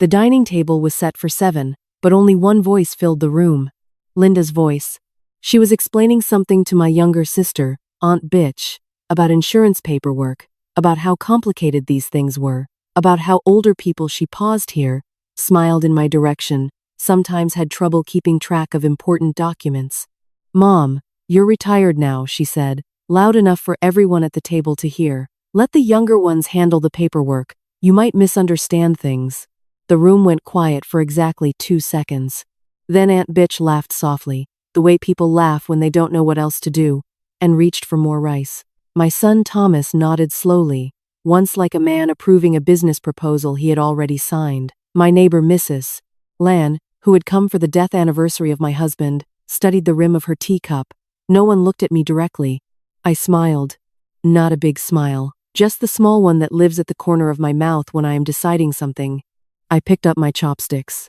The dining table was set for 7, but only one voice filled the room. Linda's voice. She was explaining something to my younger sister, Aunt Bitch, about insurance paperwork, about how complicated these things were, about how older people. She paused here, smiled in my direction, sometimes had trouble keeping track of important documents. "Mom, you're retired now," she said, loud enough for everyone at the table to hear. "Let the younger ones handle the paperwork. You might misunderstand things." The room went quiet for exactly 2 seconds. Then Aunt Bitch laughed softly, the way people laugh when they don't know what else to do, and reached for more rice. My son Thomas nodded slowly, once like a man approving a business proposal he had already signed. My neighbor Mrs. Lan, who had come for the death anniversary of my husband, studied the rim of her teacup. No one looked at me directly. I smiled. Not a big smile, just the small one that lives at the corner of my mouth when I am deciding something. I picked up my chopsticks.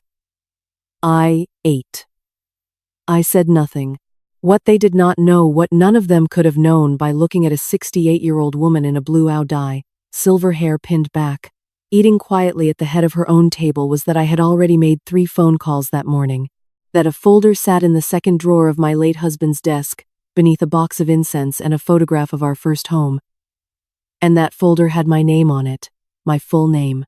I ate. I said nothing. What they did not know, what none of them could have known by looking at a 68-year-old woman in a blue dye, silver hair pinned back, eating quietly at the head of her own table, was that I had already made 3 phone calls that morning, that a folder sat in the second drawer of my late husband's desk, beneath a box of incense and a photograph of our first home. And that folder had my name on it, my full name.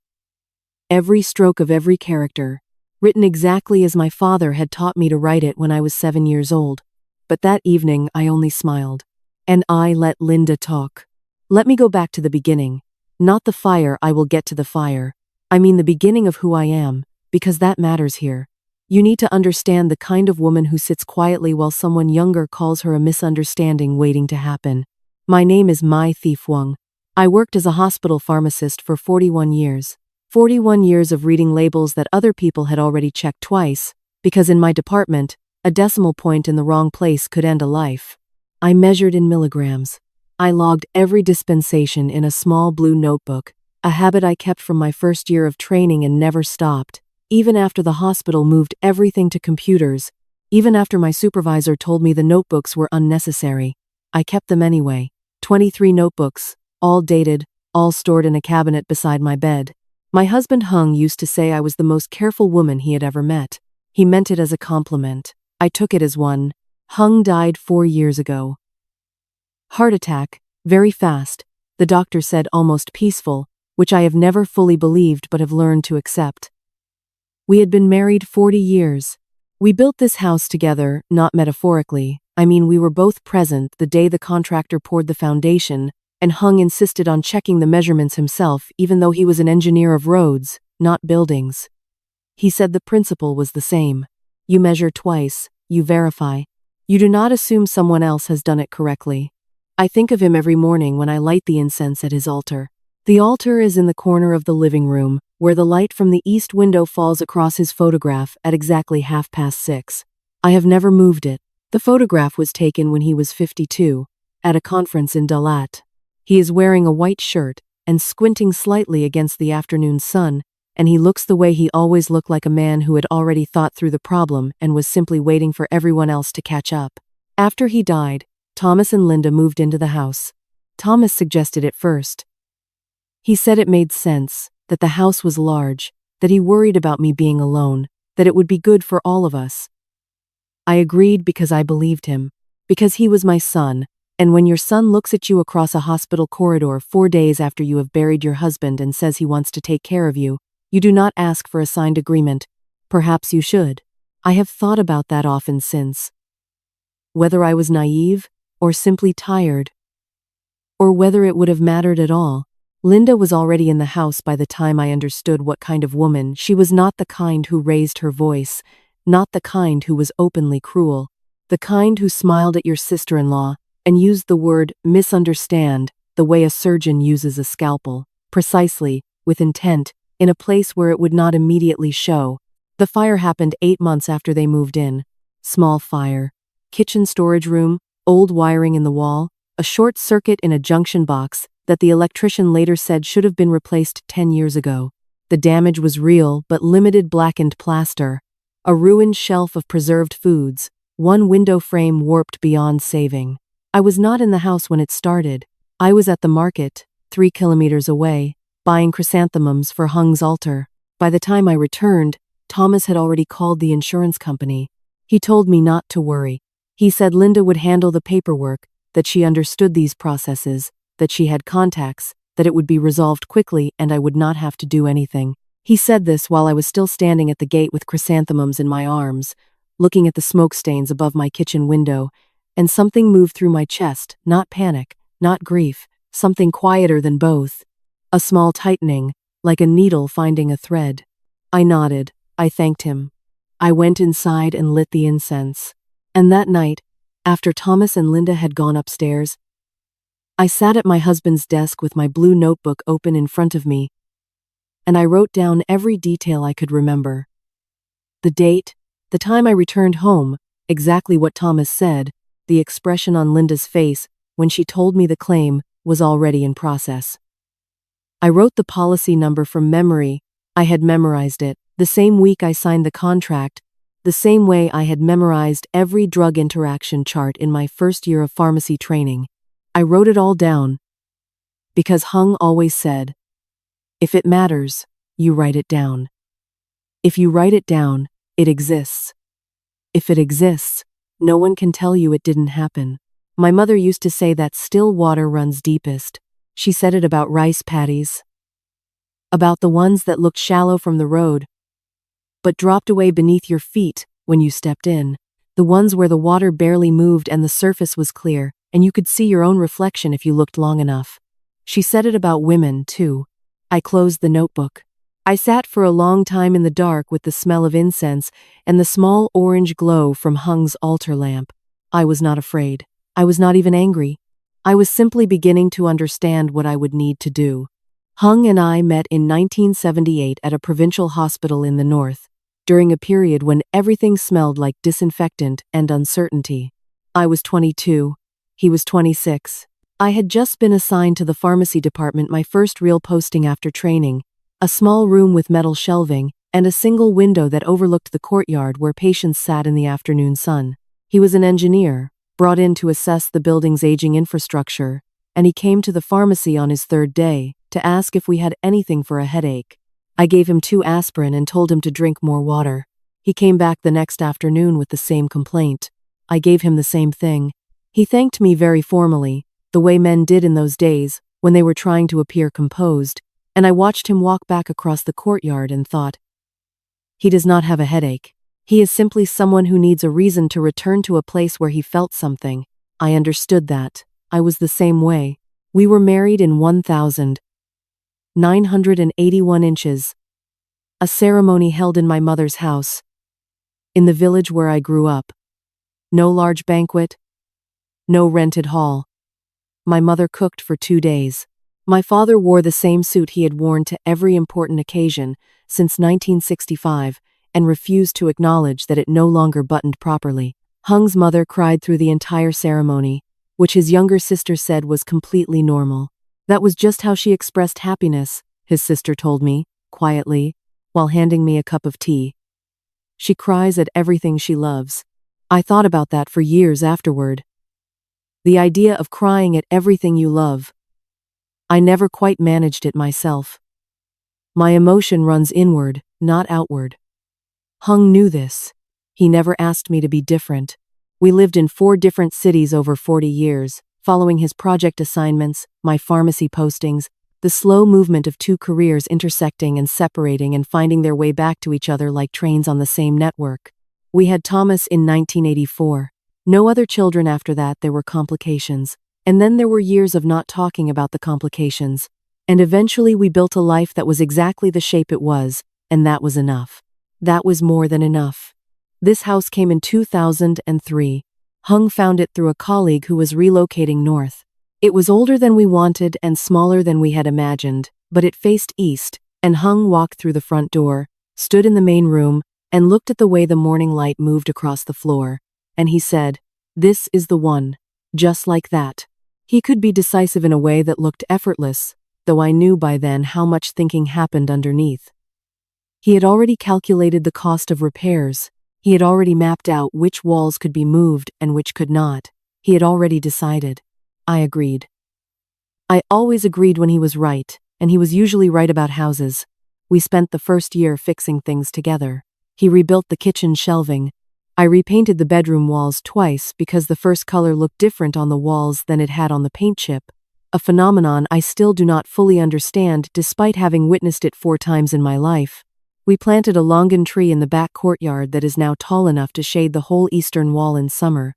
Every stroke of every character, written exactly as my father had taught me to write it when I was 7 years old. But that evening I only smiled. And I let Linda talk. Let me go back to the beginning. Not the fire. I will get to the fire. I mean the beginning of who I am, because that matters here. You need to understand the kind of woman who sits quietly while someone younger calls her a misunderstanding waiting to happen. My name is Mai Thief Wang. I worked as a hospital pharmacist for 41 years. 41 years of reading labels that other people had already checked twice, because in my department, a decimal point in the wrong place could end a life. I measured in milligrams. I logged every dispensation in a small blue notebook, a habit I kept from my first year of training and never stopped, even after the hospital moved everything to computers, even after my supervisor told me the notebooks were unnecessary. I kept them anyway. 23 notebooks, all dated, all stored in a cabinet beside my bed. My husband Hung used to say I was the most careful woman he had ever met. He meant it as a compliment. I took it as one. Hung died 4 years ago. Heart attack, very fast, the doctor said, almost peaceful, which I have never fully believed but have learned to accept. We had been married 40 years. We built this house together, not metaphorically. I mean, we were both present the day the contractor poured the foundation, and Hung insisted on checking the measurements himself, even though he was an engineer of roads, not buildings. He said the principle was the same. You measure twice, you verify. You do not assume someone else has done it correctly. I think of him every morning when I light the incense at his altar. The altar is in the corner of the living room, where the light from the east window falls across his photograph at exactly 6:30. I have never moved it. The photograph was taken when he was 52, at a conference in Dalat. He is wearing a white shirt and squinting slightly against the afternoon sun, and he looks the way he always looked, like a man who had already thought through the problem and was simply waiting for everyone else to catch up. After he died, Thomas and Linda moved into the house. Thomas suggested it first. He said it made sense, that the house was large, that he worried about me being alone, that it would be good for all of us. I agreed because I believed him, because he was my son, and when your son looks at you across a hospital corridor 4 days after you have buried your husband and says he wants to take care of you, you do not ask for a signed agreement. Perhaps you should. I have thought about that often since. Whether I was naive, or simply tired, or whether it would have mattered at all. Linda was already in the house by the time I understood what kind of woman she was. Not the kind who raised her voice, not the kind who was openly cruel, the kind who smiled at your sister-in-law and used the word misunderstand the way a surgeon uses a scalpel, precisely, with intent, in a place where it would not immediately show. The fire happened 8 months after they moved in. Small fire. Kitchen storage room, old wiring in the wall, a short circuit in a junction box that the electrician later said should have been replaced 10 years ago. The damage was real but limited. Blackened plaster. A ruined shelf of preserved foods. One window frame warped beyond saving. I was not in the house when it started. I was at the market, 3 kilometers away, buying chrysanthemums for Hung's altar. By the time I returned, Thomas had already called the insurance company. He told me not to worry. He said Linda would handle the paperwork, that she understood these processes, that she had contacts, that it would be resolved quickly and I would not have to do anything. He said this while I was still standing at the gate with chrysanthemums in my arms, looking at the smoke stains above my kitchen window, and something moved through my chest, not panic, not grief, something quieter than both. A small tightening, like a needle finding a thread. I nodded. I thanked him. I went inside and lit the incense. And that night, after Thomas and Linda had gone upstairs, I sat at my husband's desk with my blue notebook open in front of me, and I wrote down every detail I could remember. The date, the time I returned home, exactly what Thomas said, the expression on Linda's face when she told me the claim was already in process. I wrote the policy number from memory. I had memorized it, the same week I signed the contract, the same way I had memorized every drug interaction chart in my first year of pharmacy training. I wrote it all down, because Hung always said, if it matters, you write it down. If you write it down, it exists. If it exists, no one can tell you it didn't happen. My mother used to say that still water runs deepest. She said it about rice paddies, about the ones that looked shallow from the road, but dropped away beneath your feet when you stepped in, the ones where the water barely moved and the surface was clear, and you could see your own reflection if you looked long enough. She said it about women, too. I closed the notebook. I sat for a long time in the dark with the smell of incense and the small orange glow from Hung's altar lamp. I was not afraid. I was not even angry. I was simply beginning to understand what I would need to do. Hung and I met in 1978 at a provincial hospital in the north, during a period when everything smelled like disinfectant and uncertainty. I was 22. He was 26. I had just been assigned to the pharmacy department, my first real posting after training, a small room with metal shelving and a single window that overlooked the courtyard where patients sat in the afternoon sun. He was an engineer, brought in to assess the building's aging infrastructure, and he came to the pharmacy on his third day to ask if we had anything for a headache. I gave him 2 aspirin and told him to drink more water. He came back the next afternoon with the same complaint. I gave him the same thing. He thanked me very formally, the way men did in those days when they were trying to appear composed, and I watched him walk back across the courtyard and thought, he does not have a headache. He is simply someone who needs a reason to return to a place where he felt something. I understood that. I was the same way. We were married in 1,981 inches. A ceremony held in my mother's house, in the village where I grew up. No large banquet, no rented hall. My mother cooked for 2 days. My father wore the same suit he had worn to every important occasion since 1965 and refused to acknowledge that it no longer buttoned properly. Hung's mother cried through the entire ceremony, which his younger sister said was completely normal. That was just how she expressed happiness, his sister told me, quietly, while handing me a cup of tea. She cries at everything she loves. I thought about that for years afterward. The idea of crying at everything you love. I never quite managed it myself. My emotion runs inward, not outward. Hung knew this. He never asked me to be different. We lived in 4 different cities over 40 years, following his project assignments, my pharmacy postings, the slow movement of 2 careers intersecting and separating and finding their way back to each other like trains on the same network. We had Thomas in 1984. No other children after that. There were complications. And then there were years of not talking about the complications. And eventually we built a life that was exactly the shape it was, and that was enough. That was more than enough. This house came in 2003. Hung found it through a colleague who was relocating north. It was older than we wanted and smaller than we had imagined, but it faced east, and Hung walked through the front door, stood in the main room, and looked at the way the morning light moved across the floor. And he said, "This is the one." Just like that. He could be decisive in a way that looked effortless, though I knew by then how much thinking happened underneath. He had already calculated the cost of repairs. He had already mapped out which walls could be moved and which could not. He had already decided. I agreed. I always agreed when he was right, and he was usually right about houses. We spent the first year fixing things together. He rebuilt the kitchen shelving. I repainted the bedroom walls twice because the first color looked different on the walls than it had on the paint chip, a phenomenon I still do not fully understand despite having witnessed it 4 times in my life. We planted a longan tree in the back courtyard that is now tall enough to shade the whole eastern wall in summer.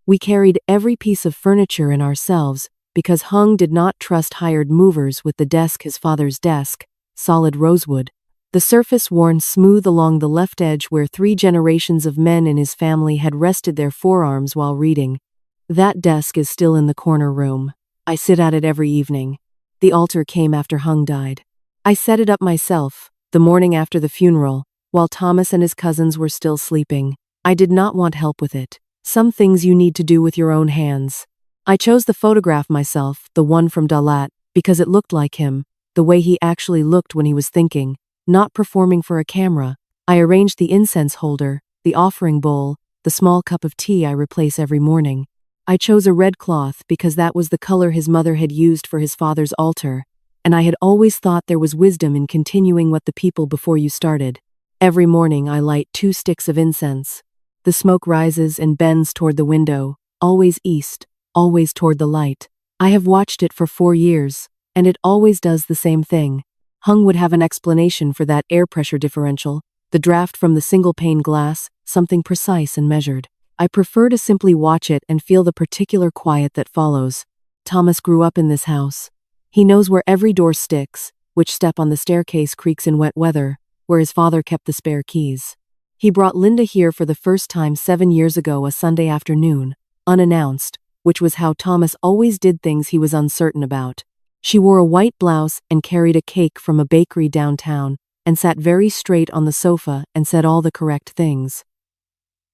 We carried every piece of furniture in ourselves because Hung did not trust hired movers with the desk his father's desk, solid rosewood. The surface worn smooth along the left edge where 3 generations of men in his family had rested their forearms while reading. That desk is still in the corner room. I sit at it every evening. The altar came after Hung died. I set it up myself, the morning after the funeral, while Thomas and his cousins were still sleeping. I did not want help with it. Some things you need to do with your own hands. I chose the photograph myself, the one from Dalat, because it looked like him, the way he actually looked when he was thinking, not performing for a camera. I arranged the incense holder, the offering bowl, the small cup of tea I replace every morning. I chose a red cloth because that was the color his mother had used for his father's altar, and I had always thought there was wisdom in continuing what the people before you started. Every morning I light 2 sticks of incense. The smoke rises and bends toward the window, always east, always toward the light. I have watched it for 4 years, and it always does the same thing. Hung would have an explanation for that air pressure differential, the draft from the single-pane glass, something precise and measured. I prefer to simply watch it and feel the particular quiet that follows. Thomas grew up in this house. He knows where every door sticks, which step on the staircase creaks in wet weather, where his father kept the spare keys. He brought Linda here for the first time 7 years ago a Sunday afternoon, unannounced, which was how Thomas always did things he was uncertain about. She wore a white blouse and carried a cake from a bakery downtown, and sat very straight on the sofa and said all the correct things.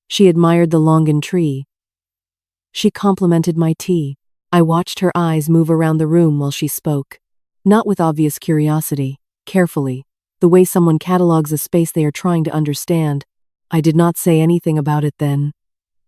She admired the longan tree. She complimented my tea. I watched her eyes move around the room while she spoke. Not with obvious curiosity, carefully, the way someone catalogs a space they are trying to understand. I did not say anything about it then.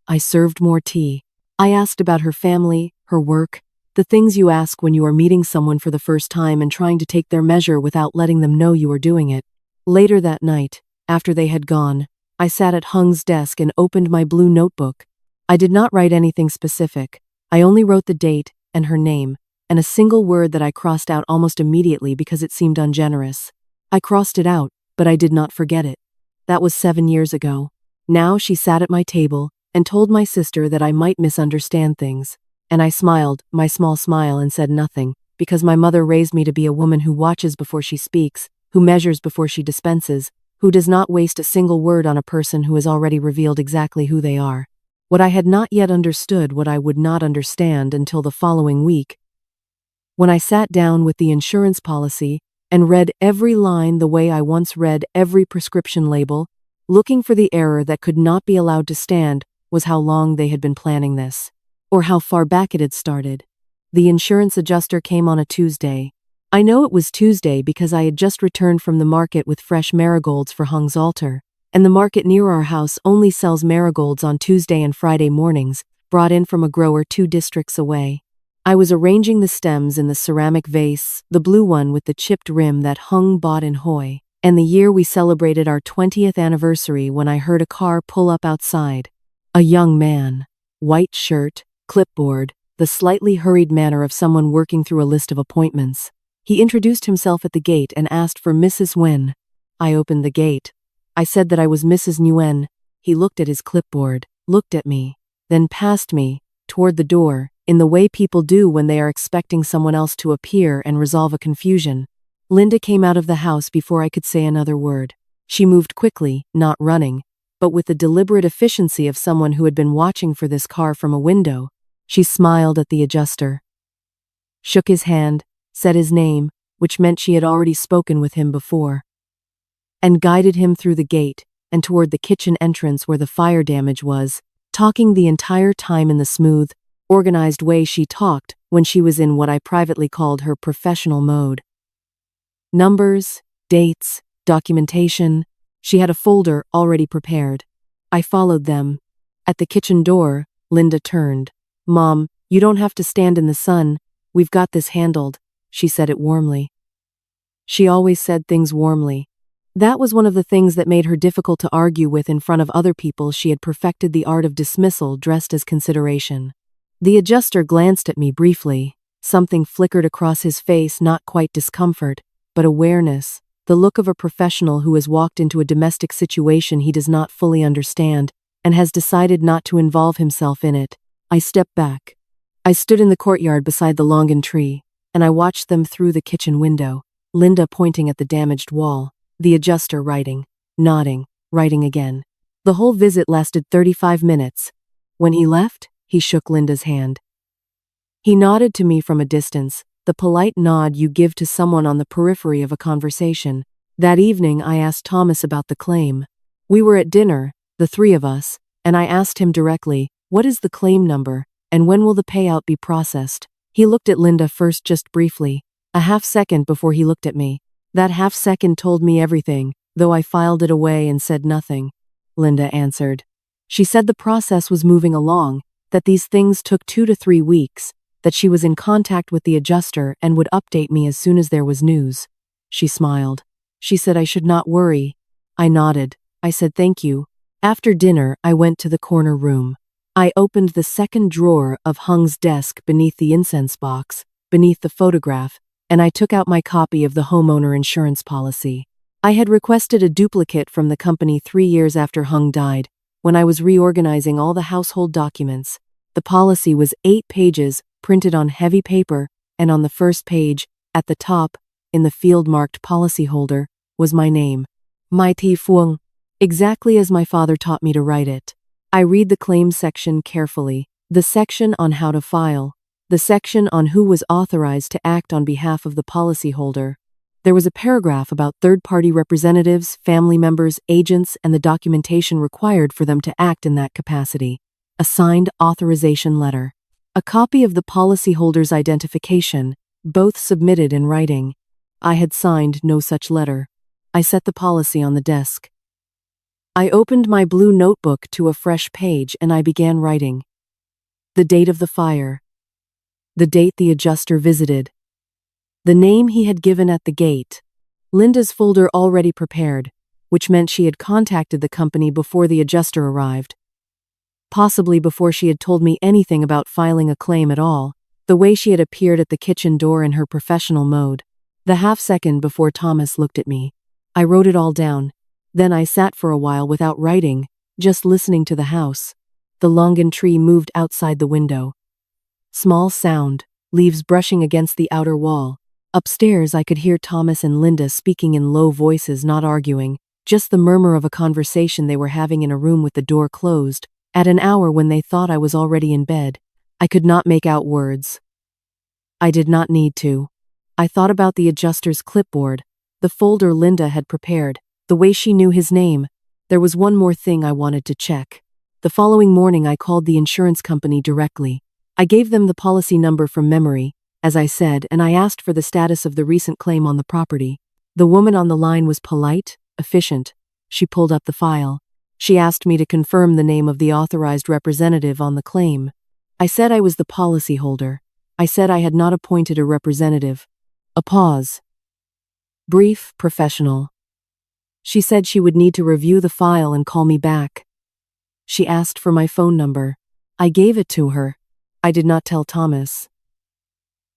I served more tea. I asked about her family, her work, the things you ask when you are meeting someone for the first time and trying to take their measure without letting them know you are doing it. Later that night, after they had gone, I sat at Hung's desk and opened my blue notebook. I did not write anything specific. I only wrote the date and her name, and a single word that I crossed out almost immediately because it seemed ungenerous. I crossed it out, but I did not forget it. That was 7 years ago. Now she sat at my table and told my sister that I might misunderstand things. And I smiled, my small smile, and said nothing, because my mother raised me to be a woman who watches before she speaks, who measures before she dispenses, who does not waste a single word on a person who has already revealed exactly who they are. What I had not yet understood, what I would not understand until the following week, when I sat down with the insurance policy and read every line the way I once read every prescription label, looking for the error that could not be allowed to stand, was how long they had been planning this. Or how far back it had started. The insurance adjuster came on a Tuesday. I know it was Tuesday because I had just returned from the market with fresh marigolds for Hung's altar, and the market near our house only sells marigolds on Tuesday and Friday mornings, brought in from a grower 2 districts away. I was arranging the stems in the ceramic vase, the blue one with the chipped rim that Hung bought in Hoi, and the year we celebrated our 20th anniversary when I heard a car pull up outside. A young man, white shirt, clipboard, the slightly hurried manner of someone working through a list of appointments. He introduced himself at the gate and asked for Mrs. Nguyen. I opened the gate. I said that I was Mrs. Nguyen. He looked at his clipboard, looked at me, then past me, toward the door, in the way people do when they are expecting someone else to appear and resolve a confusion. Linda came out of the house before I could say another word. She moved quickly, not running, but with the deliberate efficiency of someone who had been watching for this car from a window. She smiled at the adjuster, shook his hand, said his name, which meant she had already spoken with him before, and guided him through the gate and toward the kitchen entrance where the fire damage was, talking the entire time in the smooth, organized way she talked when she was in what I privately called her professional mode. Numbers, dates, documentation. She had a folder already prepared. I followed them. At the kitchen door, Linda turned. "Mom, you don't have to stand in the sun. We've got this handled." She said it warmly. She always said things warmly, That was one of the things that made her difficult to argue with in front of other people. She had perfected the art of dismissal dressed as consideration. The adjuster glanced at me briefly. Something flickered across his face, not quite discomfort, but awareness, the look of a professional who has walked into a domestic situation he does not fully understand and has decided not to involve himself in it. I stepped back. I stood in the courtyard beside the longan tree, and I watched them through the kitchen window, Linda pointing at the damaged wall, the adjuster writing, nodding, writing again. The whole visit lasted 35 minutes. When he left, he shook Linda's hand. He nodded to me from a distance, the polite nod you give to someone on the periphery of a conversation. That evening I asked Thomas about the claim. We were at dinner, the three of us, and I asked him directly, "What is the claim number, and when will the payout be processed?" He looked at Linda first just briefly, a half-second before he looked at me. That half-second told me everything, though I filed it away and said nothing. Linda answered. She said the process was moving along, that these things took 2 to 3 weeks, that she was in contact with the adjuster and would update me as soon as there was news. She smiled. She said I should not worry. I nodded. I said thank you. After dinner, I went to the corner room. I opened the second drawer of Hung's desk beneath the incense box, beneath the photograph, and I took out my copy of the homeowner insurance policy. I had requested a duplicate from the company 3 years after Hung died, when I was reorganizing all the household documents. The policy was 8 pages, printed on heavy paper, and on the first page, at the top, in the field marked policyholder, was my name. Mai Thi Phuong, exactly as my father taught me to write it. I read the claims section carefully, the section on how to file, the section on who was authorized to act on behalf of the policyholder. There was a paragraph about third-party representatives, family members, agents, and the documentation required for them to act in that capacity. A signed authorization letter. A copy of the policyholder's identification, both submitted in writing. I had signed no such letter. I set the policy on the desk. I opened my blue notebook to a fresh page and I began writing. The date of the fire. The date the adjuster visited. The name he had given at the gate. Linda's folder already prepared, which meant she had contacted the company before the adjuster arrived. Possibly before she had told me anything about filing a claim at all, the way she had appeared at the kitchen door in her professional mode. The half-second before Thomas looked at me. I wrote it all down. Then I sat for a while without writing, just listening to the house. The longan tree moved outside the window. Small sound, leaves brushing against the outer wall. Upstairs I could hear Thomas and Linda speaking in low voices, not arguing, just the murmur of a conversation they were having in a room with the door closed, at an hour when they thought I was already in bed. I could not make out words. I did not need to. I thought about the adjuster's clipboard, the folder Linda had prepared, the way she knew his name. There was one more thing I wanted to check. The following morning I called the insurance company directly. I gave them the policy number from memory, as I said, and I asked for the status of the recent claim on the property. The woman on the line was polite, efficient. She pulled up the file. She asked me to confirm the name of the authorized representative on the claim. I said I was the policyholder. I said I had not appointed a representative. A pause. Brief, professional. She said she would need to review the file and call me back. She asked for my phone number. I gave it to her. I did not tell Thomas.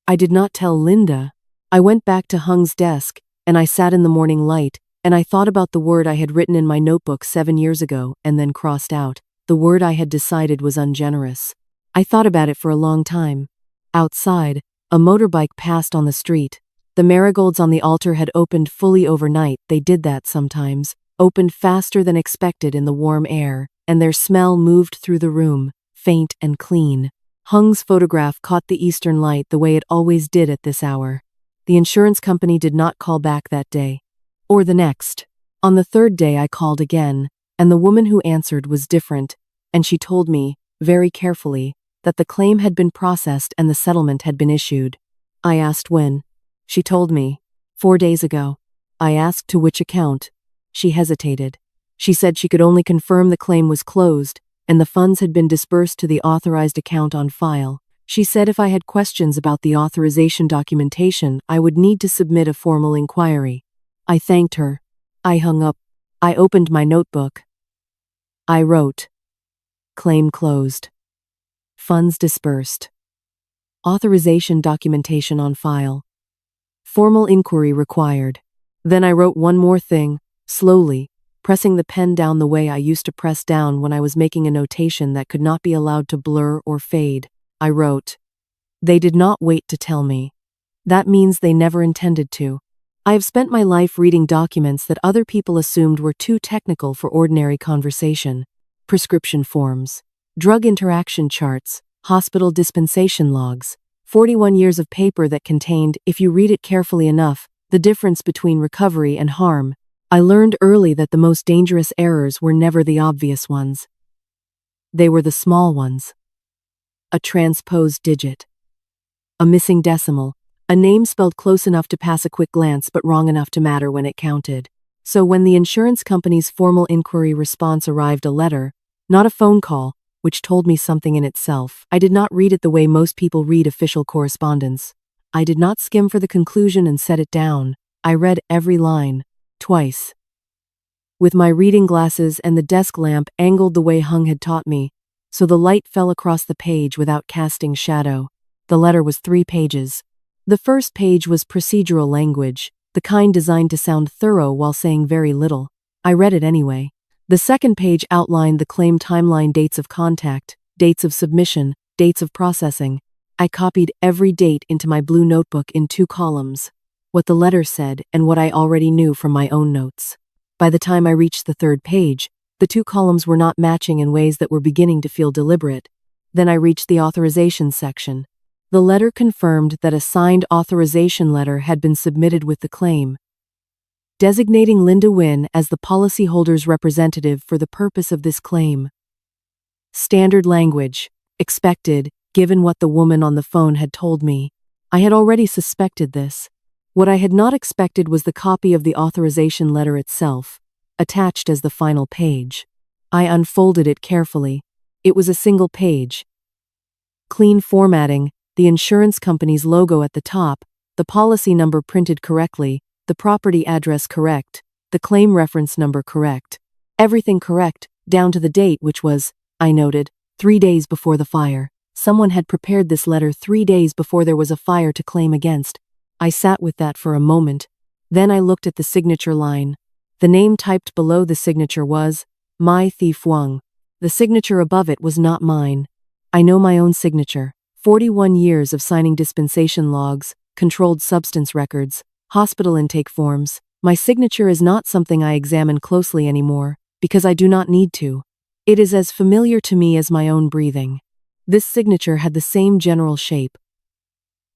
I did not tell Linda. I went back to Hung's desk, and I sat in the morning light, and I thought about the word I had written in my notebook 7 years ago and then crossed out, the word I had decided was ungenerous. I thought about it for a long time. Outside, a motorbike passed on the street. The marigolds on the altar had opened fully overnight. They did that sometimes, opened faster than expected in the warm air, and their smell moved through the room, faint and clean. Hung's photograph caught the eastern light the way it always did at this hour. The insurance company did not call back that day. Or the next. On the third day I called again, and the woman who answered was different, and she told me, very carefully, that the claim had been processed and the settlement had been issued. I asked when. She told me, 4 days ago. I asked to which account. She hesitated. She said she could only confirm the claim was closed, and the funds had been disbursed to the authorized account on file. She said if I had questions about the authorization documentation, I would need to submit a formal inquiry. I thanked her. I hung up. I opened my notebook. I wrote, claim closed. Funds dispersed. Authorization documentation on file. Formal inquiry required. Then I wrote one more thing, slowly, pressing the pen down the way I used to press down when I was making a notation that could not be allowed to blur or fade. I wrote, they did not wait to tell me. That means they never intended to. I have spent my life reading documents that other people assumed were too technical for ordinary conversation. Prescription forms, drug interaction charts, hospital dispensation logs, 41 years of paper that contained, if you read it carefully enough, the difference between recovery and harm. I learned early that the most dangerous errors were never the obvious ones. They were the small ones. A transposed digit. A missing decimal. A name spelled close enough to pass a quick glance but wrong enough to matter when it counted. So when the insurance company's formal inquiry response arrived, a letter, not a phone call, which told me something in itself. I did not read it the way most people read official correspondence. I did not skim for the conclusion and set it down. I read every line, twice. With my reading glasses and the desk lamp angled the way Hung had taught me, so the light fell across the page without casting shadow. The letter was 3 pages. The first page was procedural language, the kind designed to sound thorough while saying very little. I read it anyway. The second page outlined the claim timeline, dates of contact, dates of submission, dates of processing. I copied every date into my blue notebook in 2 columns, what the letter said and what I already knew from my own notes. By the time I reached the 3rd page, the 2 columns were not matching in ways that were beginning to feel deliberate. Then I reached the authorization section. The letter confirmed that a signed authorization letter had been submitted with the claim, designating Linda Wynne as the policyholder's representative for the purpose of this claim. Standard language, expected, given what the woman on the phone had told me. I had already suspected this. What I had not expected was the copy of the authorization letter itself, attached as the final page. I unfolded it carefully. It was a single page. Clean formatting, the insurance company's logo at the top, the policy number printed correctly, the property address correct, the claim reference number correct. Everything correct, down to the date, which was, I noted, 3 days before the fire. Someone had prepared this letter 3 days before there was a fire to claim against. I sat with that for a moment. Then I looked at the signature line. The name typed below the signature was, My Thief Wang. The signature above it was not mine. I know my own signature. 41 years of signing dispensation logs, controlled substance records, hospital intake forms. My signature is not something I examine closely anymore, because I do not need to. It is as familiar to me as my own breathing. This signature had the same general shape,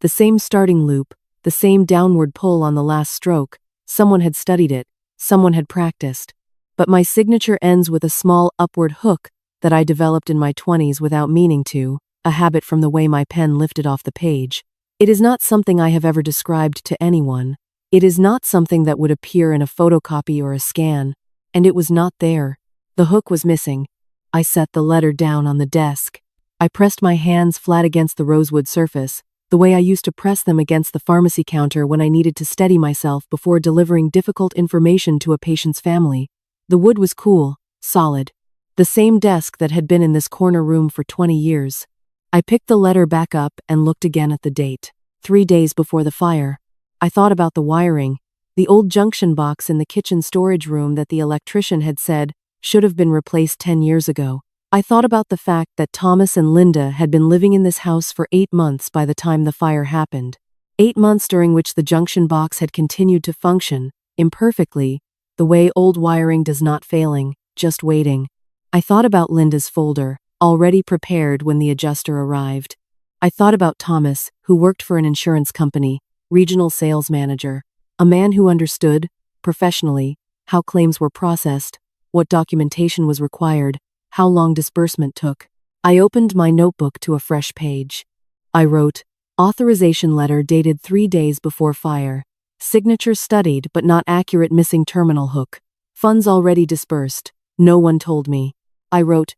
the same starting loop, the same downward pull on the last stroke. Someone had studied it, someone had practiced. But my signature ends with a small upward hook that I developed in my 20s without meaning to, a habit from the way my pen lifted off the page. It is not something I have ever described to anyone. It is not something that would appear in a photocopy or a scan, and it was not there. The hook was missing. I set the letter down on the desk. I pressed my hands flat against the rosewood surface, the way I used to press them against the pharmacy counter when I needed to steady myself before delivering difficult information to a patient's family. The wood was cool, solid. The same desk that had been in this corner room for 20 years. I picked the letter back up and looked again at the date. 3 days before the fire. I thought about the wiring, the old junction box in the kitchen storage room that the electrician had said should have been replaced 10 years ago. I thought about the fact that Thomas and Linda had been living in this house for 8 months by the time the fire happened. 8 months during which the junction box had continued to function, imperfectly, the way old wiring does, not failing, just waiting. I thought about Linda's folder, already prepared when the adjuster arrived. I thought about Thomas, who worked for an insurance company, regional sales manager, a man who understood, professionally, how claims were processed, what documentation was required, how long disbursement took. I opened my notebook to a fresh page. I wrote, authorization letter dated 3 days before fire. Signature studied but not accurate, missing terminal hook. Funds already dispersed. No one told me. I wrote,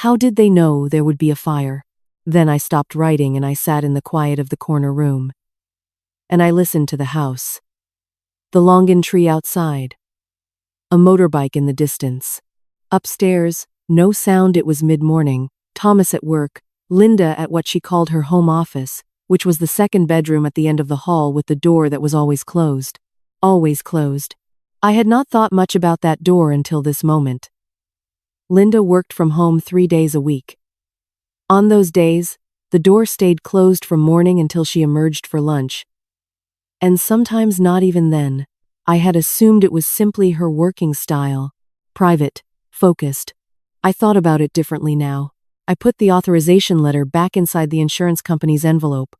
how did they know there would be a fire? Then I stopped writing and I sat in the quiet of the corner room. And I listened to the house. The longan tree outside, a motorbike in the distance. Upstairs, no sound. It was mid-morning, Thomas at work, Linda at what she called her home office, which was the second bedroom at the end of the hall with the door that was always closed. Always closed. I had not thought much about that door until this moment. Linda worked from home 3 days a week. On those days, the door stayed closed from morning until she emerged for lunch. And sometimes not even then. I had assumed it was simply her working style. Private, focused. I thought about it differently now. I put the authorization letter back inside the insurance company's envelope.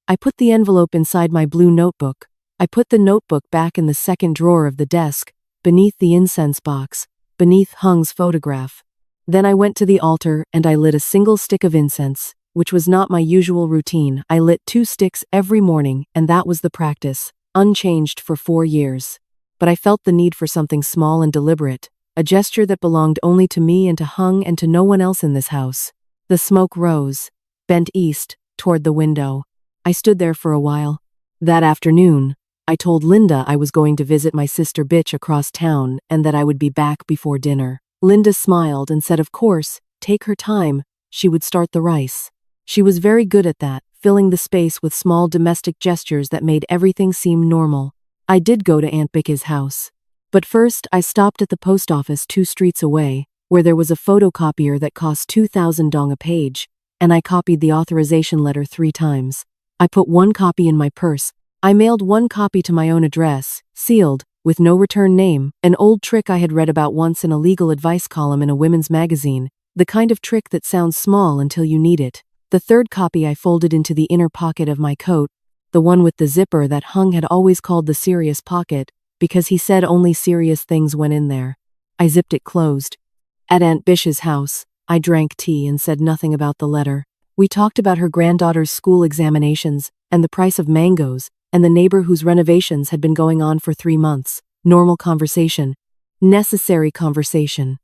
I put the envelope inside my blue notebook. I put the notebook back in the second drawer of the desk, beneath the incense box, beneath Hung's photograph. Then I went to the altar and I lit a single stick of incense, which was not my usual routine. I lit 2 sticks every morning, and that was the practice, unchanged for 4 years. But I felt the need for something small and deliberate, a gesture that belonged only to me and to Hung and to no one else in this house. The smoke rose, bent east, toward the window. I stood there for a while. That afternoon, I told Linda I was going to visit my sister Bitch across town and that I would be back before dinner. Linda smiled and said of course, take her time, she would start the rice. She was very good at that, filling the space with small domestic gestures that made everything seem normal. I did go to Aunt Bicky's house. But first I stopped at the post office 2 streets away, where there was a photocopier that cost 2,000 dong a page, and I copied the authorization letter 3 times. I put 1 copy in my purse. I mailed 1 copy to my own address, sealed, with no return name, an old trick I had read about once in a legal advice column in a women's magazine, the kind of trick that sounds small until you need it. The 3rd copy I folded into the inner pocket of my coat, the one with the zipper that Hung had always called the serious pocket, because he said only serious things went in there. I zipped it closed. At Aunt Bish's house, I drank tea and said nothing about the letter. We talked about her granddaughter's school examinations, and the price of mangoes, and the neighbor whose renovations had been going on for 3 months. Normal conversation. Necessary conversation.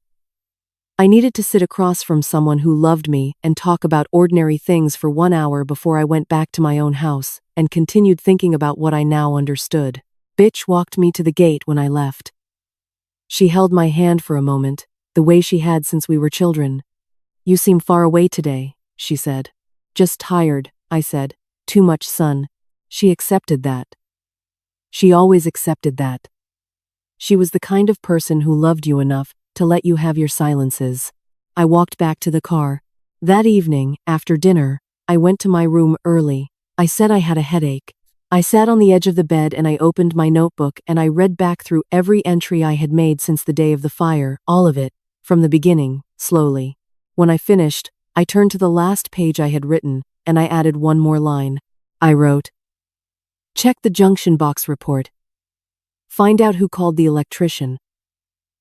I needed to sit across from someone who loved me and talk about ordinary things for 1 hour before I went back to my own house and continued thinking about what I now understood. Bitch walked me to the gate when I left. She held my hand for a moment, the way she had since we were children. You seem far away today, she said. Just tired, I said. Too much sun. She accepted that. She always accepted that. She was the kind of person who loved you enough to let you have your silences. I walked back to the car. That evening, after dinner, I went to my room early. I said I had a headache. I sat on the edge of the bed and I opened my notebook and I read back through every entry I had made since the day of the fire, all of it, from the beginning, slowly. When I finished, I turned to the last page I had written, and I added 1 more line. I wrote, check the junction box report. Find out who called the electrician.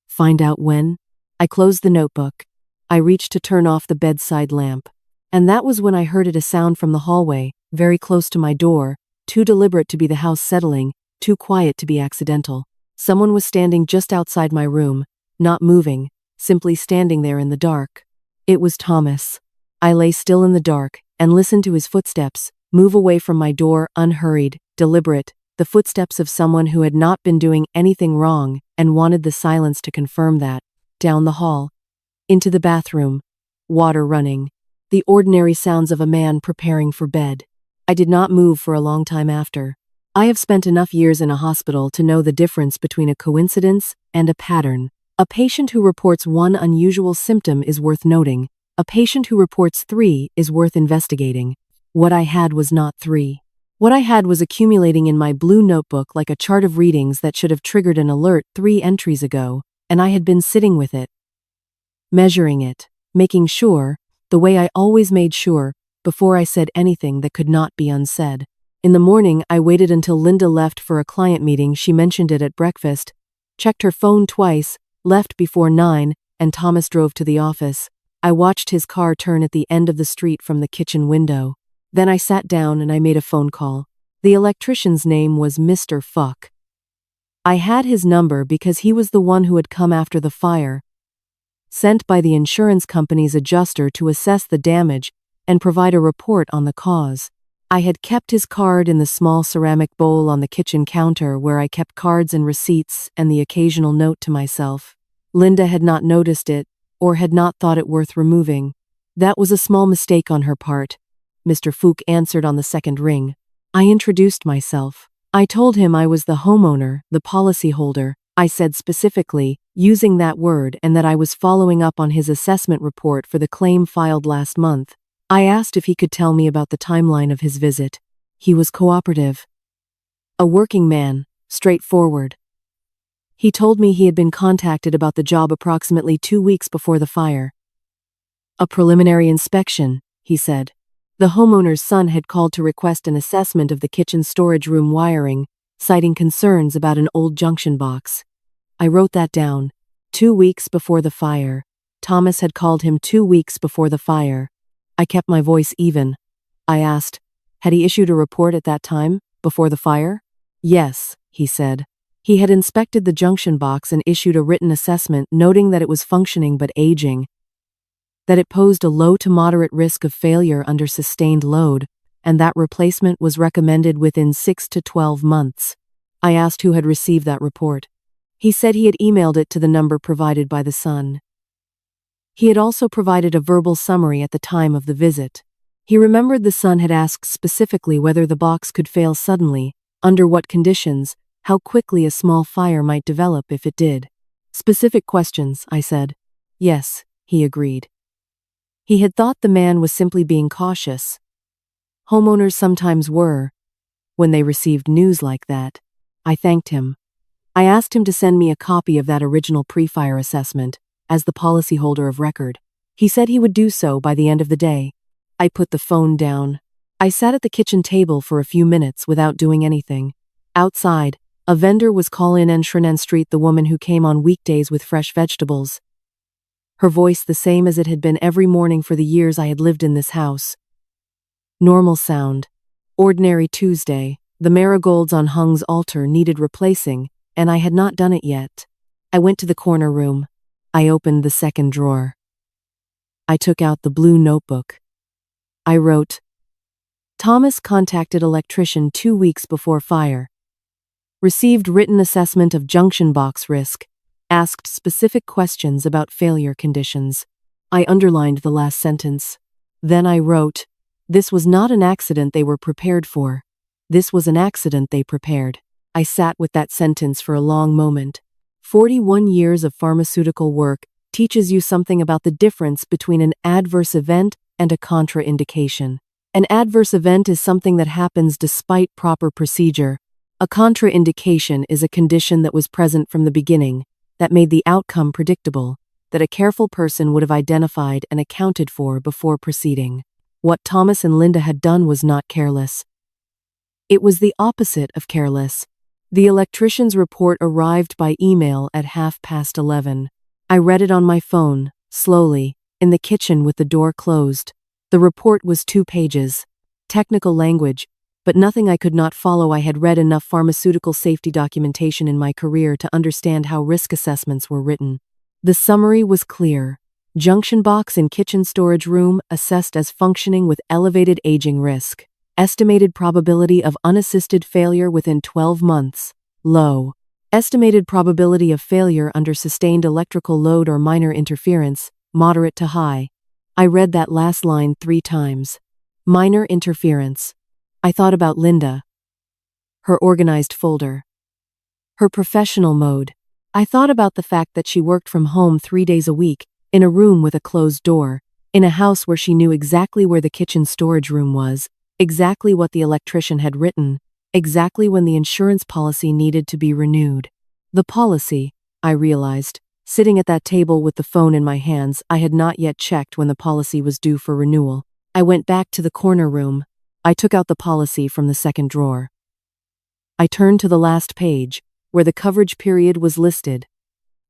Find out when. I closed the notebook. I reached to turn off the bedside lamp. And that was when I heard a sound from the hallway, very close to my door, too deliberate to be the house settling, too quiet to be accidental. Someone was standing just outside my room, not moving, simply standing there in the dark. It was Thomas. I lay still in the dark and listened to his footsteps move away from my door, unhurried, deliberate, the footsteps of someone who had not been doing anything wrong and wanted the silence to confirm that. Down the hall. Into the bathroom. Water running. The ordinary sounds of a man preparing for bed. I did not move for a long time after. I have spent enough years in a hospital to know the difference between a coincidence and a pattern. A patient who reports 1 unusual symptom is worth noting. A patient who reports 3 is worth investigating. What I had was not 3. What I had was accumulating in my blue notebook like a chart of readings that should have triggered an alert 3 entries ago, and I had been sitting with it, measuring it, making sure, the way I always made sure, before I said anything that could not be unsaid. In the morning, I waited until Linda left for a client meeting. She mentioned it at breakfast, checked her phone twice, left before 9, and Thomas drove to the office. I watched his car turn at the end of the street from the kitchen window. Then I sat down and I made a phone call. The electrician's name was Mr. Fuck. I had his number because he was the one who had come after the fire, sent by the insurance company's adjuster to assess the damage and provide a report on the cause. I had kept his card in the small ceramic bowl on the kitchen counter where I kept cards and receipts and the occasional note to myself. Linda had not noticed it, or had not thought it worth removing. That was a small mistake on her part. Mr. Fook answered on the second ring. I introduced myself. I told him I was the homeowner, the policyholder. I said specifically, using that word, and that I was following up on his assessment report for the claim filed last month. I asked if he could tell me about the timeline of his visit. He was cooperative. A working man, straightforward. He told me he had been contacted about the job approximately 2 weeks before the fire. A preliminary inspection, he said. The homeowner's son had called to request an assessment of the kitchen storage room wiring, citing concerns about an old junction box. I wrote that down. 2 weeks before the fire. Thomas had called him 2 weeks before the fire. I kept my voice even. I asked, had he issued a report at that time, before the fire? Yes, he said. He had inspected the junction box and issued a written assessment noting that it was functioning but aging, that it posed a low to moderate risk of failure under sustained load, and that replacement was recommended within 6 to 12 months. I asked who had received that report. He said he had emailed it to the number provided by the son. He had also provided a verbal summary at the time of the visit. He remembered the son had asked specifically whether the box could fail suddenly, under what conditions, how quickly a small fire might develop if it did. Specific questions, I said. Yes, he agreed. He had thought the man was simply being cautious. Homeowners sometimes were, when they received news like that. I thanked him. I asked him to send me a copy of that original pre-fire assessment, as the policyholder of record. He said he would do so by the end of the day. I put the phone down. I sat at the kitchen table for a few minutes without doing anything. Outside, a vendor was calling in Shrenen Street the woman who came on weekdays with fresh vegetables. Her voice the same as it had been every morning for the years I had lived in this house. Normal sound. Ordinary Tuesday. The marigolds on Hung's altar needed replacing, and I had not done it yet. I went to the corner room. I opened the second drawer. I took out the blue notebook. I wrote, Thomas contacted electrician 2 weeks before fire. Received written assessment of junction box risk. Asked specific questions about failure conditions. I underlined the last sentence. Then I wrote, this was not an accident they were prepared for. This was an accident they prepared. I sat with that sentence for a long moment. 41 years of pharmaceutical work teaches you something about the difference between an adverse event and a contraindication. An adverse event is something that happens despite proper procedure. A contraindication is a condition that was present from the beginning, that made the outcome predictable, that a careful person would have identified and accounted for before proceeding. What Thomas and Linda had done was not careless. It was the opposite of careless. The electrician's report arrived by email at 11:30. I read it on my phone, slowly, in the kitchen with the door closed. The report was 2 pages. Technical language, but nothing I could not follow. I had read enough pharmaceutical safety documentation in my career to understand how risk assessments were written. The summary was clear. Junction box in kitchen storage room assessed as functioning with elevated aging risk. Estimated probability of unassisted failure within 12 months. Low. Estimated probability of failure under sustained electrical load or minor interference. Moderate to high. I read that last line 3 times. Minor interference. I thought about Linda. Her organized folder. Her professional mode. I thought about the fact that she worked from home 3 days a week, in a room with a closed door, in a house where she knew exactly where the kitchen storage room was, exactly what the electrician had written, exactly when the insurance policy needed to be renewed. The policy, I realized, sitting at that table with the phone in my hands. I had not yet checked when the policy was due for renewal. I went back to the corner room. I took out the policy from the second drawer. I turned to the last page, where the coverage period was listed.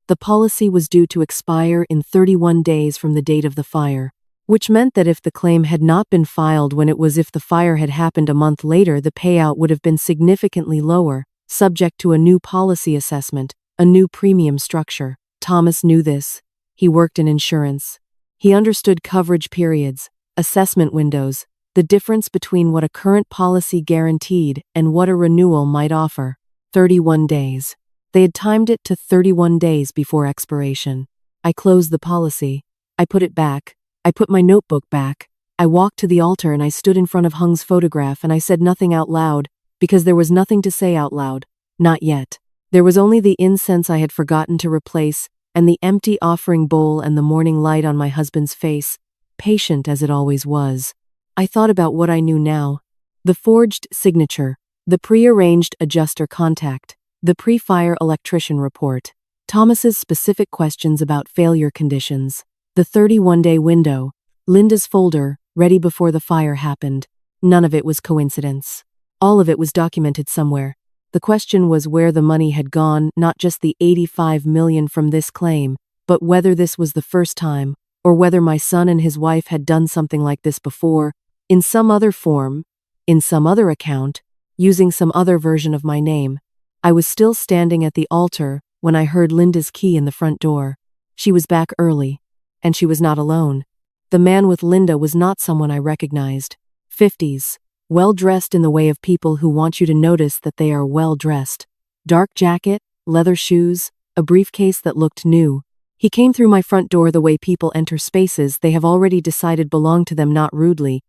The policy was due to expire in 31 days from the date of the fire, which meant that if the claim had not been filed when it was if the fire had happened a month later, the payout would have been significantly lower, subject to a new policy assessment, a new premium structure. Thomas knew this. He worked in insurance. He understood coverage periods, assessment windows, the difference between what a current policy guaranteed and what a renewal might offer. 31 days. They had timed it to 31 days before expiration. I closed the policy. I put it back. I put my notebook back. I walked to the altar and I stood in front of Hung's photograph and I said nothing out loud, because there was nothing to say out loud. Not yet. There was only the incense I had forgotten to replace, and the empty offering bowl and the morning light on my husband's face, patient as it always was. I thought about what I knew now. The forged signature, the pre-arranged adjuster contact, the pre-fire electrician report, Thomas's specific questions about failure conditions, the 31-day window, Linda's folder, ready before the fire happened. None of it was coincidence. All of it was documented somewhere. The question was where the money had gone, not just the $85 million from this claim, but whether this was the first time, or whether my son and his wife had done something like this before, in some other form, in some other account, using some other version of my name. I was still standing at the altar when I heard Linda's key in the front door. She was back early, and she was not alone. The man with Linda was not someone I recognized. 50s. Well-dressed in the way of people who want you to notice that they are well-dressed. Dark jacket, leather shoes, a briefcase that looked new. He came through my front door the way people enter spaces they have already decided belong to them, not rudely,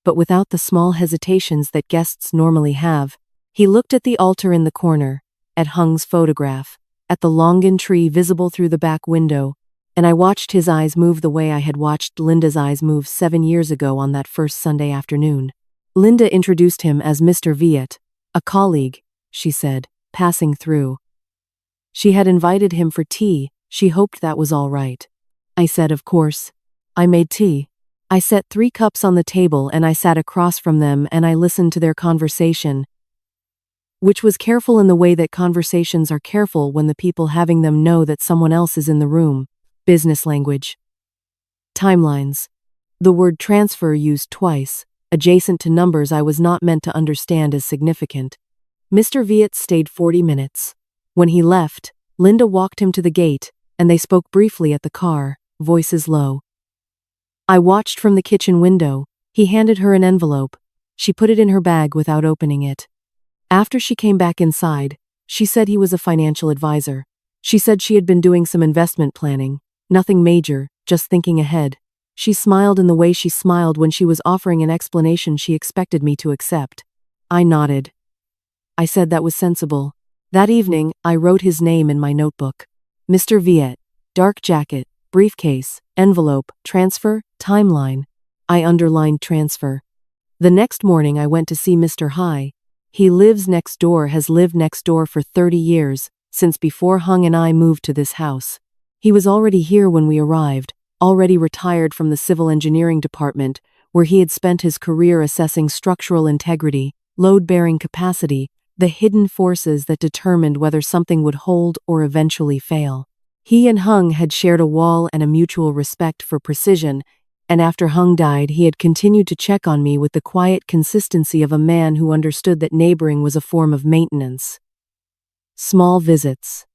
but without the small hesitations that guests normally have. He looked at the altar in the corner, at Hung's photograph, at the longan tree visible through the back window, and I watched his eyes move the way I had watched Linda's eyes move 7 years ago on that first Sunday afternoon. Linda introduced him as Mr. Viet, a colleague, she said, passing through. She had invited him for tea. She hoped that was all right. I said, of course. I made tea. I set 3 cups on the table and I sat across from them and I listened to their conversation, which was careful in the way that conversations are careful when the people having them know that someone else is in the room. Business language. Timelines. The word transfer used twice, adjacent to numbers I was not meant to understand as significant. Mr. Viet stayed 40 minutes. When he left, Linda walked him to the gate, and they spoke briefly at the car, voices low. I watched from the kitchen window. He handed her an envelope. She put it in her bag without opening it. After she came back inside, she said he was a financial advisor. She said she had been doing some investment planning, nothing major, just thinking ahead. She smiled in the way she smiled when she was offering an explanation she expected me to accept. I nodded. I said that was sensible. That evening, I wrote his name in my notebook. Mr. Viet, dark jacket, briefcase, envelope, transfer, timeline. I underlined transfer. The next morning I went to see Mr. Hai. He lives next door, has lived next door for 30 years, since before Hung and I moved to this house. He was already here when we arrived, already retired from the civil engineering department, where he had spent his career assessing structural integrity, load-bearing capacity, the hidden forces that determined whether something would hold or eventually fail. He and Hung had shared a wall and a mutual respect for precision, and after Hung died he had continued to check on me with the quiet consistency of a man who understood that neighboring was a form of maintenance. Small visits.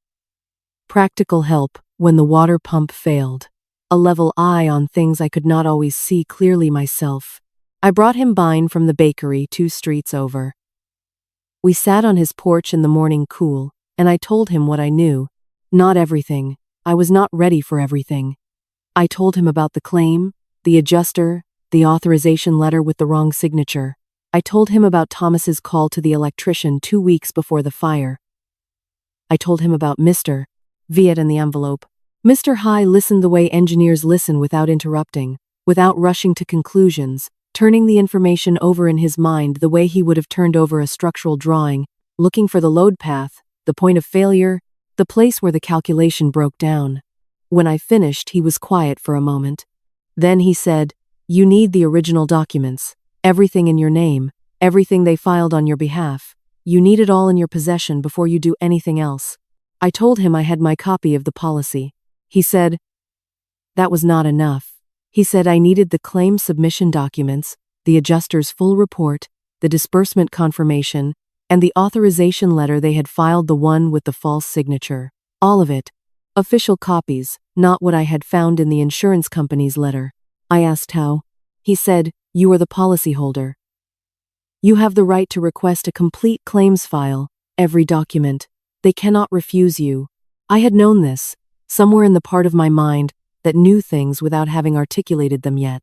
Practical help when the water pump failed. A level eye on things I could not always see clearly myself. I brought him bine from the bakery 2 streets over. We sat on his porch in the morning cool, and I told him what I knew. Not everything. I was not ready for everything. I told him about the claim, the adjuster, the authorization letter with the wrong signature. I told him about Thomas's call to the electrician 2 weeks before the fire. I told him about Mr. Viet and the envelope. Mr. Hai listened the way engineers listen, without interrupting, without rushing to conclusions, turning the information over in his mind the way he would have turned over a structural drawing, looking for the load path, the point of failure, the place where the calculation broke down. When I finished, he was quiet for a moment. Then he said, "You need the original documents, everything in your name, everything they filed on your behalf. You need it all in your possession before you do anything else." I told him I had my copy of the policy. He said, that was not enough. He said I needed the claim submission documents, the adjuster's full report, the disbursement confirmation, and the authorization letter they had filed, the one with the false signature. All of it. Official copies, not what I had found in the insurance company's letter. I asked how. He said, You are the policyholder. You have the right to request a complete claims file, every document. They cannot refuse you. I had known this, somewhere in the part of my mind that knew things without having articulated them yet.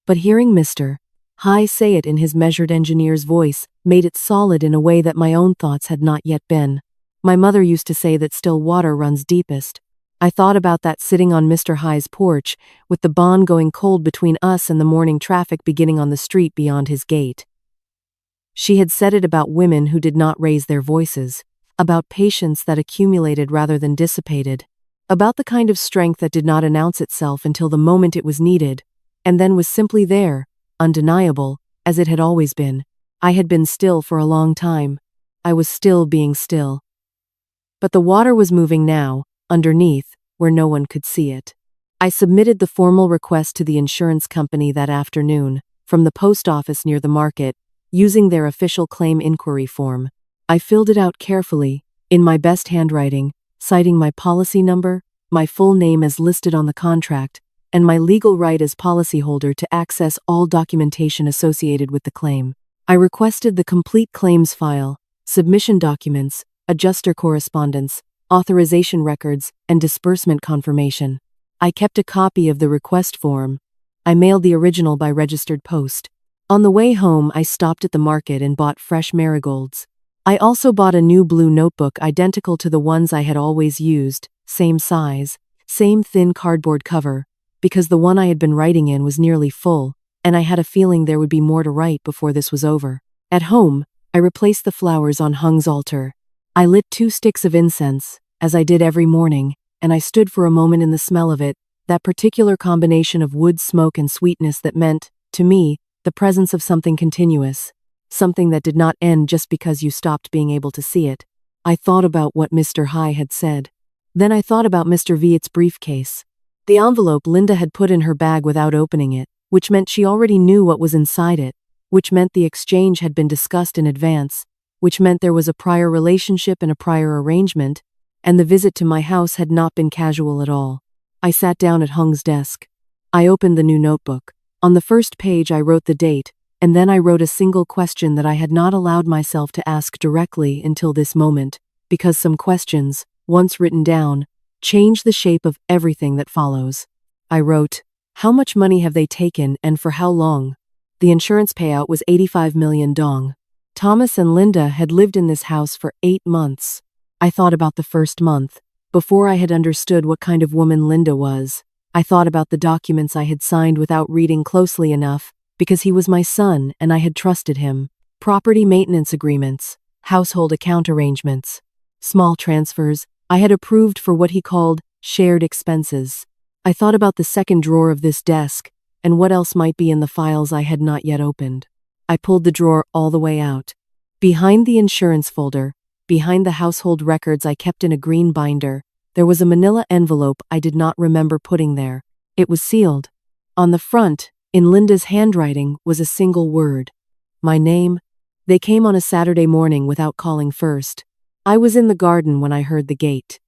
But hearing Mr. High say it in his measured engineer's voice made it solid in a way that my own thoughts had not yet been. My mother used to say that still water runs deepest. I thought about that sitting on Mr. High's porch, with the bond going cold between us and the morning traffic beginning on the street beyond his gate. She had said it about women who did not raise their voices, about patience that accumulated rather than dissipated, about the kind of strength that did not announce itself until the moment it was needed, and then was simply there, undeniable, as it had always been. I had been still for a long time. I was still being still. But the water was moving now, underneath, where no one could see it. I submitted the formal request to the insurance company that afternoon, from the post office near the market, using their official claim inquiry form. I filled it out carefully, in my best handwriting, citing my policy number, my full name as listed on the contract, and my legal right as policyholder to access all documentation associated with the claim. I requested the complete claims file, submission documents, adjuster correspondence, authorization records, and disbursement confirmation. I kept a copy of the request form. I mailed the original by registered post. On the way home, I stopped at the market and bought fresh marigolds. I also bought a new blue notebook identical to the ones I had always used, same size, same thin cardboard cover, because the one I had been writing in was nearly full, and I had a feeling there would be more to write before this was over. At home, I replaced the flowers on Hung's altar. I lit 2 sticks of incense, as I did every morning, and I stood for a moment in the smell of it, that particular combination of wood smoke and sweetness that meant, to me, the presence of something continuous, something that did not end just because you stopped being able to see it. I thought about what Mr. High had said. Then I thought about Mr. Viett's briefcase. The envelope Linda had put in her bag without opening it, which meant she already knew what was inside it, which meant the exchange had been discussed in advance, which meant there was a prior relationship and a prior arrangement, and the visit to my house had not been casual at all. I sat down at Hung's desk. I opened the new notebook. On the first page I wrote the date, and then I wrote a single question that I had not allowed myself to ask directly until this moment, because some questions, once written down, change the shape of everything that follows. I wrote, how much money have they taken and for how long? The insurance payout was 85 million dong. Thomas and Linda had lived in this house for 8 months. I thought about the first month. Before I had understood what kind of woman Linda was, I thought about the documents I had signed without reading closely enough, because he was my son and I had trusted him. Property maintenance agreements, household account arrangements, small transfers, I had approved for what he called shared expenses. I thought about the second drawer of this desk and what else might be in the files I had not yet opened. I pulled the drawer all the way out. Behind the insurance folder, behind the household records I kept in a green binder, there was a manila envelope I did not remember putting there. It was sealed. On the front, in Linda's handwriting, was a single word. My name. They came on a Saturday morning without calling first. I was in the garden when I heard the gate.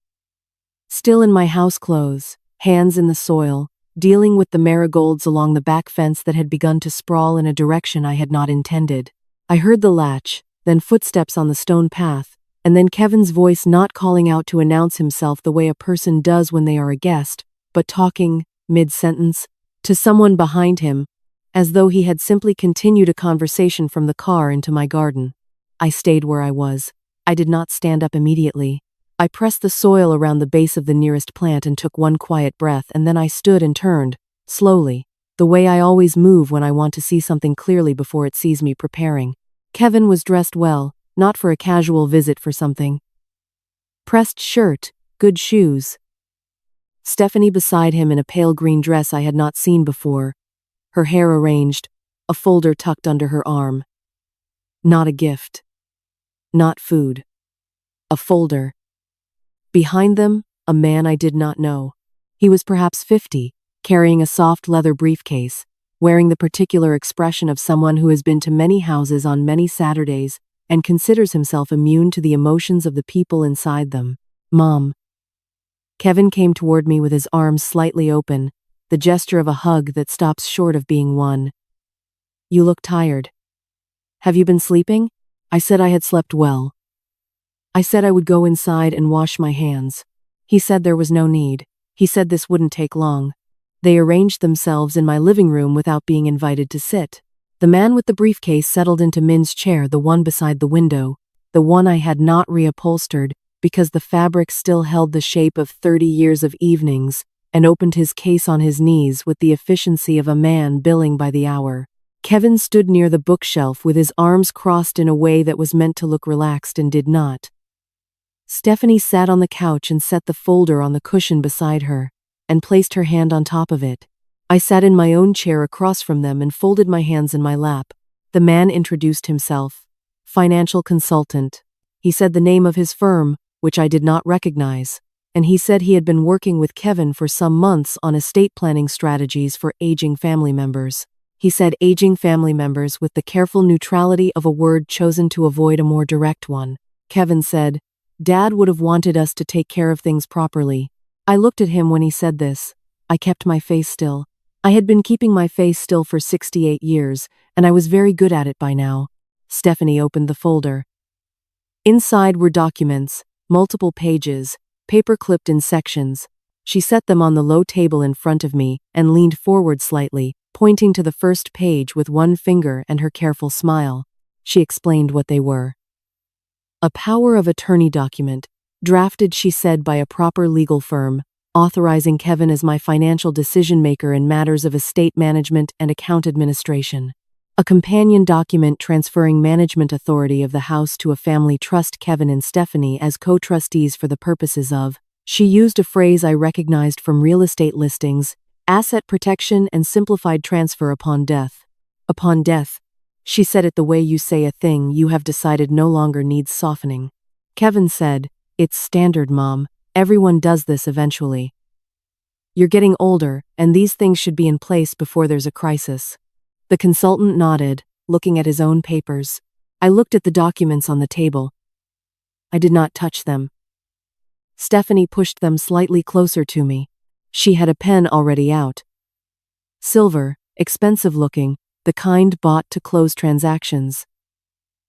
Still in my house clothes, hands in the soil, dealing with the marigolds along the back fence that had begun to sprawl in a direction I had not intended. I heard the latch, then footsteps on the stone path, and then Kevin's voice not calling out to announce himself the way a person does when they are a guest, but talking, mid-sentence, to someone behind him, as though he had simply continued a conversation from the car into my garden. I stayed where I was. I did not stand up immediately. I pressed the soil around the base of the nearest plant and took one quiet breath, and then I stood and turned, slowly, the way I always move when I want to see something clearly before it sees me preparing. Kevin was dressed well, not for a casual visit for something. Pressed shirt, good shoes. Stephanie beside him in a pale green dress I had not seen before, her hair arranged, a folder tucked under her arm. Not a gift. Not food. A folder. Behind them, a man I did not know. He was perhaps 50, carrying a soft leather briefcase, wearing the particular expression of someone who has been to many houses on many Saturdays and considers himself immune to the emotions of the people inside them. Mom. Kevin came toward me with his arms slightly open, the gesture of a hug that stops short of being one. "You look tired. Have you been sleeping?" I said I had slept well. I said I would go inside and wash my hands. He said there was no need. He said this wouldn't take long. They arranged themselves in my living room without being invited to sit. The man with the briefcase settled into Min's chair, the one beside the window, the one I had not reupholstered because the fabric still held the shape of 30 years of evenings, and opened his case on his knees with the efficiency of a man billing by the hour. Kevin stood near the bookshelf with his arms crossed in a way that was meant to look relaxed and did not. Stephanie sat on the couch and set the folder on the cushion beside her, and placed her hand on top of it. I sat in my own chair across from them and folded my hands in my lap. The man introduced himself. Financial consultant. He said the name of his firm, which I did not recognize, and he said he had been working with Kevin for some months on estate planning strategies for aging family members. He said aging family members with the careful neutrality of a word chosen to avoid a more direct one. Kevin said, "Dad would have wanted us to take care of things properly." I looked at him when he said this. I kept my face still. I had been keeping my face still for 68 years, and I was very good at it by now. Stephanie opened the folder. Inside were documents, multiple pages, paper clipped in sections. She set them on the low table in front of me and leaned forward slightly, pointing to the first page with one finger and her careful smile. She explained what they were. A power of attorney document, drafted, she said, by a proper legal firm, authorizing Kevin as my financial decision-maker in matters of estate management and account administration. A companion document transferring management authority of the house to a family trust, Kevin and Stephanie as co-trustees for the purposes of, she used a phrase I recognized from real estate listings, asset protection and simplified transfer upon death. Upon death. She said it the way you say a thing you have decided no longer needs softening. Kevin said, "It's standard, Mom. Everyone does this eventually. You're getting older, and these things should be in place before there's a crisis." The consultant nodded, looking at his own papers. I looked at the documents on the table. I did not touch them. Stephanie pushed them slightly closer to me. She had a pen already out. Silver, expensive looking, the kind bought to close transactions.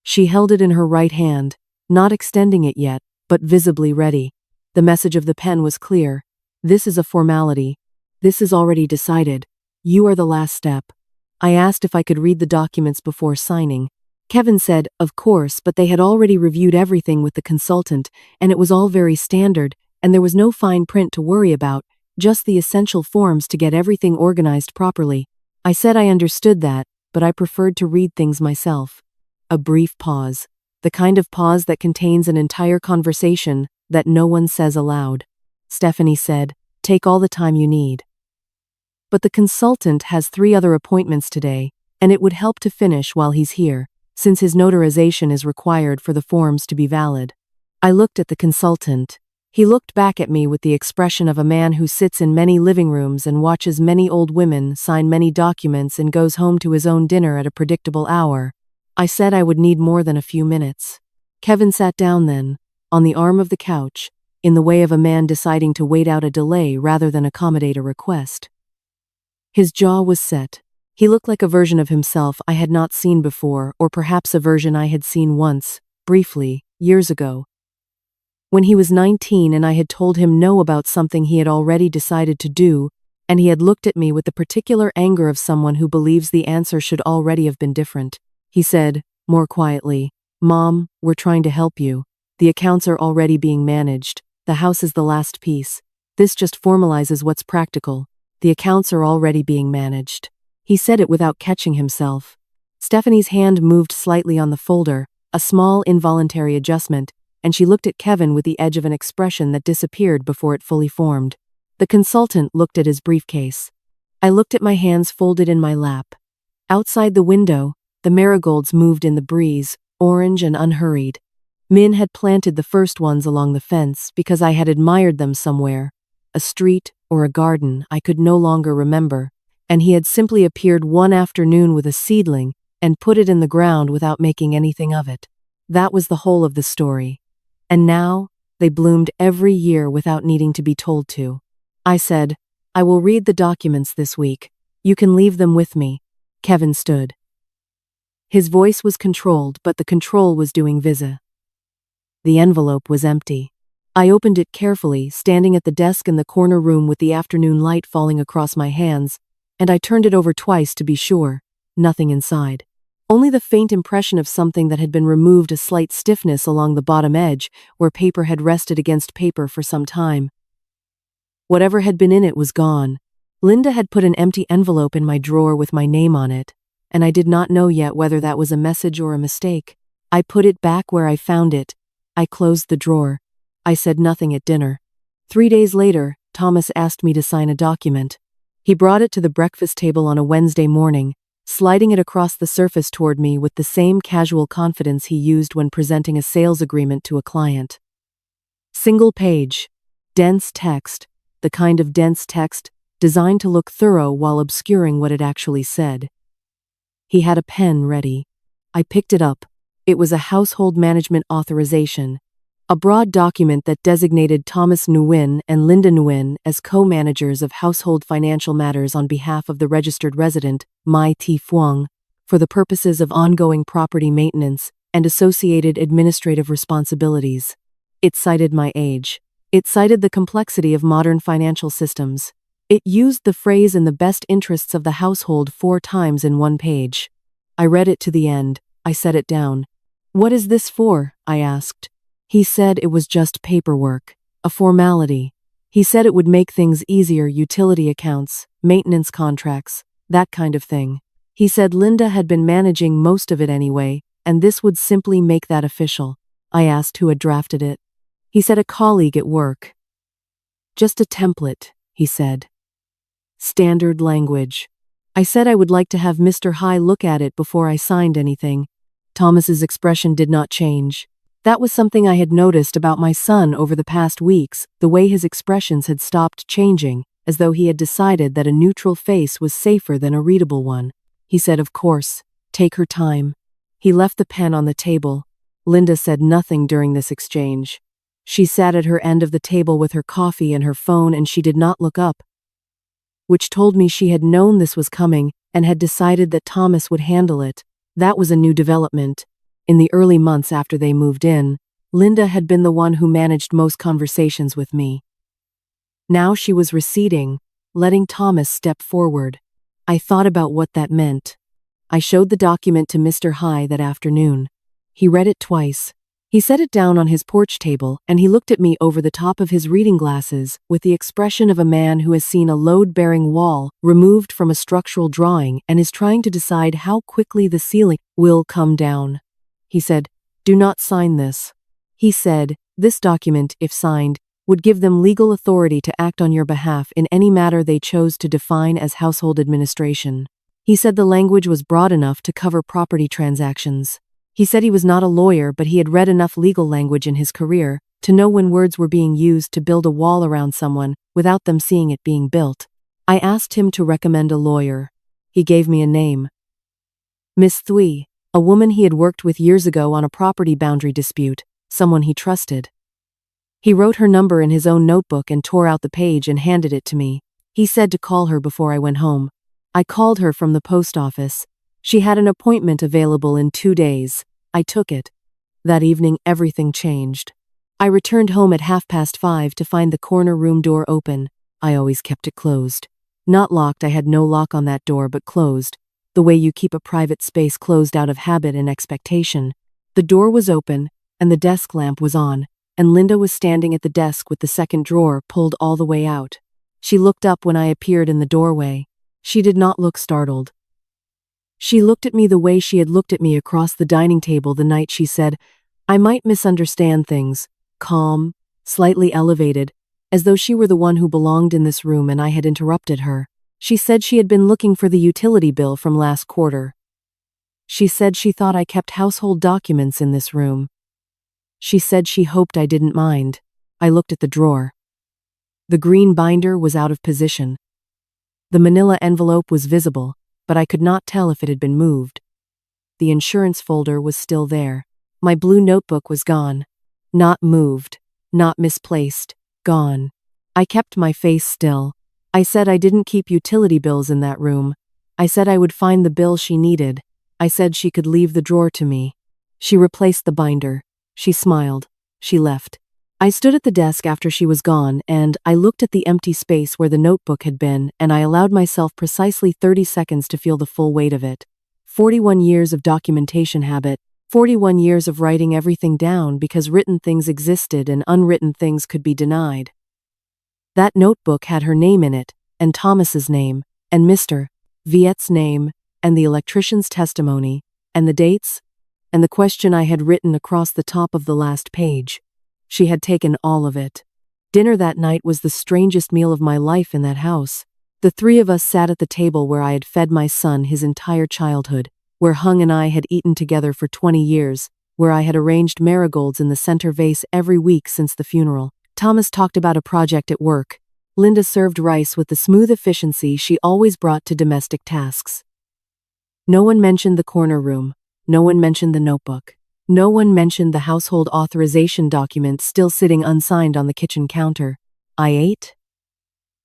She held it in her right hand, not extending it yet, but visibly ready. The message of the pen was clear. This is a formality. This is already decided. You are the last step. I asked if I could read the documents before signing. Kevin said, of course, but they had already reviewed everything with the consultant, and it was all very standard, and there was no fine print to worry about, just the essential forms to get everything organized properly. I said I understood that, but I preferred to read things myself. A brief pause. The kind of pause that contains an entire conversation that no one says aloud. Stephanie said, "Take all the time you need. But the consultant has 3 other appointments today, and it would help to finish while he's here, since his notarization is required for the forms to be valid." I looked at the consultant. He looked back at me with the expression of a man who sits in many living rooms and watches many old women sign many documents and goes home to his own dinner at a predictable hour. I said I would need more than a few minutes. Kevin sat down then, on the arm of the couch, in the way of a man deciding to wait out a delay rather than accommodate a request. His jaw was set. He looked like a version of himself I had not seen before, or perhaps a version I had seen once, briefly, years ago. When he was 19 and I had told him no about something he had already decided to do, and he had looked at me with the particular anger of someone who believes the answer should already have been different. He said, more quietly, "Mom, we're trying to help you. The accounts are already being managed. The house is the last piece. This just formalizes what's practical. The accounts are already being managed." He said it without catching himself. Stephanie's hand moved slightly on the folder, a small involuntary adjustment, and she looked at Kevin with the edge of an expression that disappeared before it fully formed. The consultant looked at his briefcase. I looked at my hands folded in my lap. Outside the window, the marigolds moved in the breeze, orange and unhurried. Min had planted the first ones along the fence because I had admired them somewhere, a street or a garden I could no longer remember, and he had simply appeared one afternoon with a seedling and put it in the ground without making anything of it. That was the whole of the story. And now, they bloomed every year without needing to be told to. I said, "I will read the documents this week. You can leave them with me." Kevin stood. His voice was controlled, but the control was doing visa. The envelope was empty. I opened it carefully, standing at the desk in the corner room with the afternoon light falling across my hands, and I turned it over twice to be sure. Nothing inside. Only the faint impression of something that had been removed, a slight stiffness along the bottom edge, where paper had rested against paper for some time. Whatever had been in it was gone. Linda had put an empty envelope in my drawer with my name on it, and I did not know yet whether that was a message or a mistake. I put it back where I found it. I closed the drawer. I said nothing at dinner. 3 days later, Thomas asked me to sign a document. He brought it to the breakfast table on a Wednesday morning, sliding it across the surface toward me with the same casual confidence he used when presenting a sales agreement to a client. Single page. Dense text. The kind of dense text designed to look thorough while obscuring what it actually said. He had a pen ready. I picked it up. It was a household management authorization, a broad document that designated Thomas Nguyen and Linda Nguyen as co-managers of household financial matters on behalf of the registered resident, Mai Thi Phuong, for the purposes of ongoing property maintenance and associated administrative responsibilities. It cited my age. It cited the complexity of modern financial systems. It used the phrase "in the best interests of the household" 4 times in one page. I read it to the end. I set it down. "What is this for?" I asked. He said it was just paperwork, a formality. He said it would make things easier, utility accounts, maintenance contracts, that kind of thing. He said Linda had been managing most of it anyway, and this would simply make that official. I asked who had drafted it. He said a colleague at work. "Just a template," he said. "Standard language." I said I would like to have Mr. Hai look at it before I signed anything. Thomas's expression did not change. That was something I had noticed about my son over the past weeks, the way his expressions had stopped changing, as though he had decided that a neutral face was safer than a readable one. He said, "Of course, take her time." He left the pen on the table. Linda said nothing during this exchange. She sat at her end of the table with her coffee and her phone, and she did not look up, which told me she had known this was coming and had decided that Thomas would handle it. That was a new development. In the early months after they moved in, Linda had been the one who managed most conversations with me. Now she was receding, letting Thomas step forward. I thought about what that meant. I showed the document to Mr. Hai that afternoon. He read it twice. He set it down on his porch table, and he looked at me over the top of his reading glasses with the expression of a man who has seen a load-bearing wall removed from a structural drawing and is trying to decide how quickly the ceiling will come down. He said, "Do not sign this." He said, "This document, if signed, would give them legal authority to act on your behalf in any matter they chose to define as household administration." He said the language was broad enough to cover property transactions. He said he was not a lawyer, but he had read enough legal language in his career to know when words were being used to build a wall around someone without them seeing it being built. I asked him to recommend a lawyer. He gave me a name. Miss Thuy, a woman he had worked with years ago on a property boundary dispute, someone he trusted. He wrote her number in his own notebook and tore out the page and handed it to me. He said to call her before I went home. I called her from the post office. She had an appointment available in 2 days. I took it. That evening, everything changed. I returned home at 5:30 to find the corner room door open. I always kept it closed. Not locked, I had no lock on that door, but closed. The way you keep a private space closed out of habit and expectation. The door was open, and the desk lamp was on, and Linda was standing at the desk with the second drawer pulled all the way out. She looked up when I appeared in the doorway. She did not look startled. She looked at me the way she had looked at me across the dining table the night she said, "I might misunderstand things," calm, slightly elevated, as though she were the one who belonged in this room and I had interrupted her. She said she had been looking for the utility bill from last quarter. She said she thought I kept household documents in this room. She said she hoped I didn't mind. I looked at the drawer. The green binder was out of position. The manila envelope was visible, but I could not tell if it had been moved. The insurance folder was still there. My blue notebook was gone. Not moved, not misplaced, gone. I kept my face still. I said I didn't keep utility bills in that room. I said I would find the bill she needed. I said she could leave the drawer to me. She replaced the binder. She smiled. She left. I stood at the desk after she was gone, and I looked at the empty space where the notebook had been, and I allowed myself precisely 30 seconds to feel the full weight of it. 41 years of documentation habit, 41 years of writing everything down because written things existed and unwritten things could be denied. That notebook had her name in it, and Thomas's name, and Mr. Viet's name, and the electrician's testimony, and the dates, and the question I had written across the top of the last page. She had taken all of it. Dinner that night was the strangest meal of my life in that house. The three of us sat at the table where I had fed my son his entire childhood, where Hung and I had eaten together for 20 years, where I had arranged marigolds in the center vase every week since the funeral. Thomas talked about a project at work. Linda served rice with the smooth efficiency she always brought to domestic tasks. No one mentioned the corner room. No one mentioned the notebook. No one mentioned the household authorization document still sitting unsigned on the kitchen counter. I ate.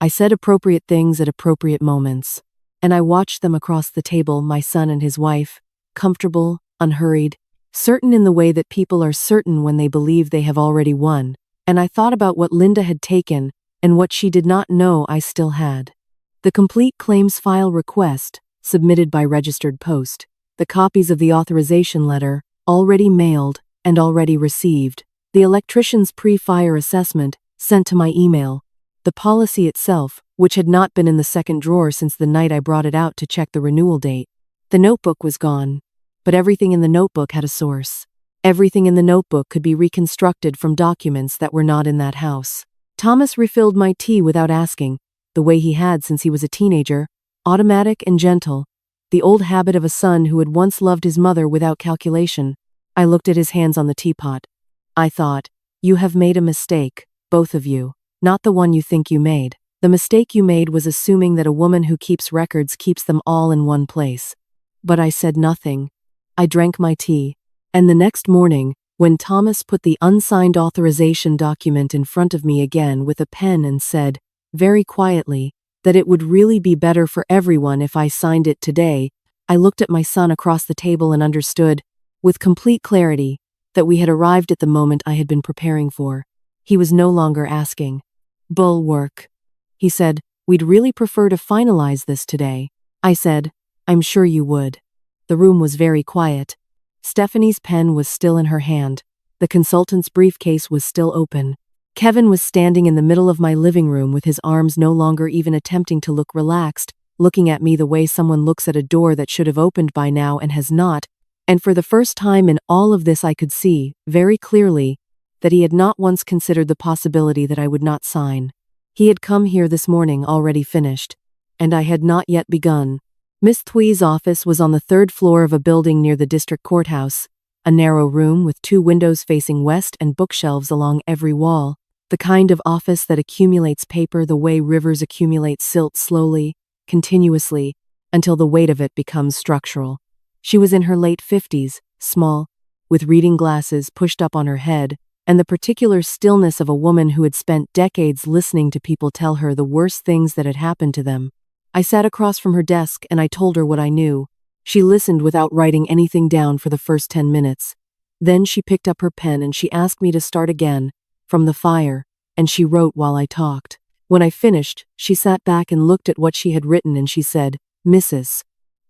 I said appropriate things at appropriate moments. And I watched them across the table, my son and his wife, comfortable, unhurried, certain in the way that people are certain when they believe they have already won. And I thought about what Linda had taken and what she did not know I still had. The complete claims file request, submitted by registered post. The copies of the authorization letter, already mailed and already received. The electrician's pre-fire assessment, sent to my email. The policy itself, which had not been in the second drawer since the night I brought it out to check the renewal date. The notebook was gone. But everything in the notebook had a source. Everything in the notebook could be reconstructed from documents that were not in that house. Thomas refilled my tea without asking, the way he had since he was a teenager, automatic and gentle. The old habit of a son who had once loved his mother without calculation. I looked at his hands on the teapot. I thought, you have made a mistake, both of you. Not the one you think you made. The mistake you made was assuming that a woman who keeps records keeps them all in one place. But I said nothing. I drank my tea. And the next morning, when Thomas put the unsigned authorization document in front of me again with a pen and said, very quietly, that it would really be better for everyone if I signed it today, I looked at my son across the table and understood, with complete clarity, that we had arrived at the moment I had been preparing for. He was no longer asking. Bulwark. He said, we'd really prefer to finalize this today. I said, I'm sure you would. The room was very quiet. Stephanie's pen was still in her hand. The consultant's briefcase was still open. Kevin was standing in the middle of my living room with his arms no longer even attempting to look relaxed, looking at me the way someone looks at a door that should have opened by now and has not, and for the first time in all of this I could see, very clearly, that he had not once considered the possibility that I would not sign. He had come here this morning already finished, and I had not yet begun. Miss Thuy's office was on the third floor of a building near the district courthouse, a narrow room with 2 windows facing west and bookshelves along every wall. The kind of office that accumulates paper the way rivers accumulate silt slowly, continuously, until the weight of it becomes structural. She was in her late 50s, small, with reading glasses pushed up on her head, and the particular stillness of a woman who had spent decades listening to people tell her the worst things that had happened to them. I sat across from her desk and I told her what I knew. She listened without writing anything down for the first 10 minutes. Then she picked up her pen and she asked me to start again, from the fire, and she wrote while I talked. When I finished, she sat back and looked at what she had written and she said, Mrs.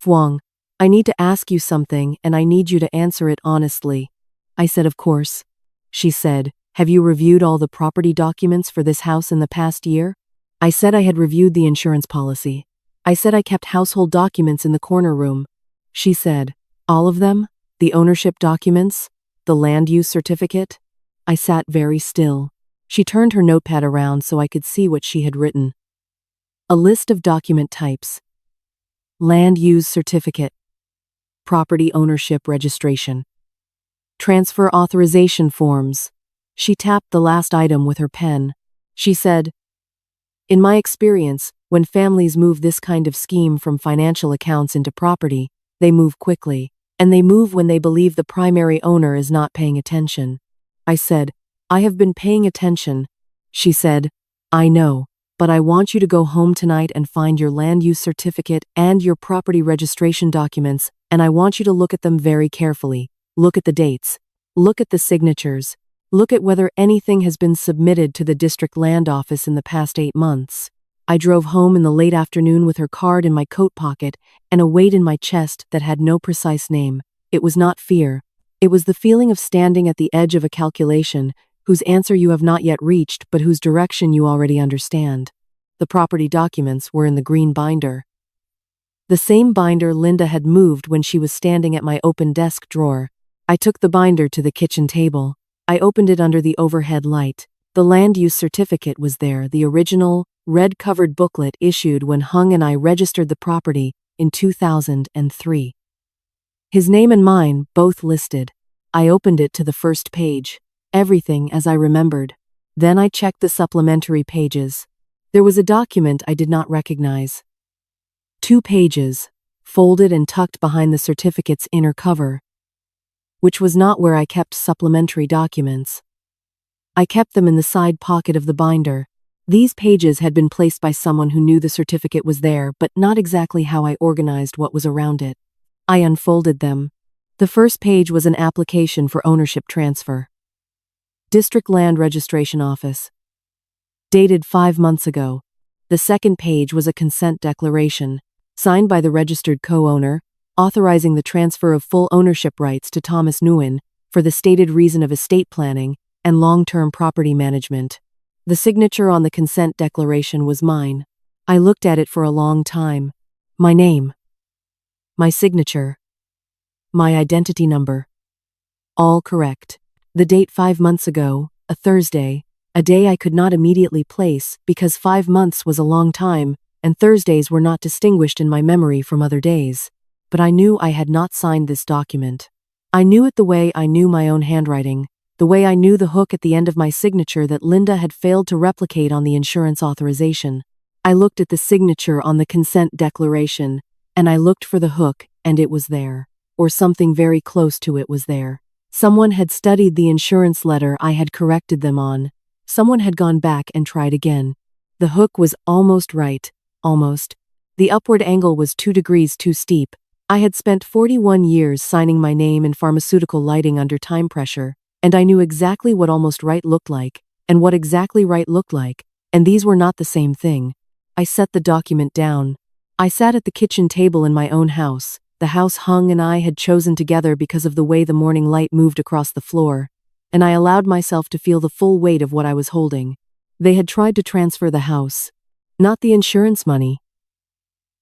Huang, I need to ask you something and I need you to answer it honestly. I said, of course. She said, have you reviewed all the property documents for this house in the past year? I said I had reviewed the insurance policy. I said I kept household documents in the corner room. She said, all of them? The ownership documents? The land use certificate? I sat very still. She turned her notepad around so I could see what she had written. A list of document types. Land use certificate. Property ownership registration. Transfer authorization forms. She tapped the last item with her pen. She said, in my experience, when families move this kind of scheme from financial accounts into property, they move quickly, and they move when they believe the primary owner is not paying attention. I said, I have been paying attention. She said, I know, but I want you to go home tonight and find your land use certificate and your property registration documents and I want you to look at them very carefully. Look at the dates. Look at the signatures. Look at whether anything has been submitted to the district land office in the past 8 months. I drove home in the late afternoon with her card in my coat pocket and a weight in my chest that had no precise name. It was not fear. It was the feeling of standing at the edge of a calculation whose answer you have not yet reached but whose direction you already understand. The property documents were in the green binder. The same binder Linda had moved when she was standing at my open desk drawer. I took the binder to the kitchen table. I opened it under the overhead light. The land use certificate was there, the original, red-covered booklet issued when Hung and I registered the property in 2003. His name and mine, both listed. I opened it to the first page. Everything as I remembered. Then I checked the supplementary pages. There was a document I did not recognize. 2 pages, folded and tucked behind the certificate's inner cover, which was not where I kept supplementary documents. I kept them in the side pocket of the binder. These pages had been placed by someone who knew the certificate was there, but not exactly how I organized what was around it. I unfolded them. The first page was an application for ownership transfer. District Land Registration Office. Dated 5 months ago. The second page was a consent declaration, signed by the registered co-owner, authorizing the transfer of full ownership rights to Thomas Nguyen for the stated reason of estate planning and long-term property management. The signature on the consent declaration was mine. I looked at it for a long time. My name. My signature. My identity number. All correct. The date 5 months ago, a Thursday, a day I could not immediately place because 5 months was a long time and Thursdays were not distinguished in my memory from other days. But I knew I had not signed this document. I knew it the way I knew my own handwriting, the way I knew the hook at the end of my signature that Linda had failed to replicate on the insurance authorization. I looked at the signature on the consent declaration, and I looked for the hook, and it was there. Or something very close to it was there. Someone had studied the insurance letter I had corrected them on. Someone had gone back and tried again. The hook was almost right. Almost. The upward angle was 2 degrees too steep. I had spent 41 years signing my name in pharmaceutical lighting under time pressure, and I knew exactly what almost right looked like, and what exactly right looked like, and these were not the same thing. I set the document down. I sat at the kitchen table in my own house, the house Hung and I had chosen together because of the way the morning light moved across the floor, and I allowed myself to feel the full weight of what I was holding. They had tried to transfer the house. Not the insurance money.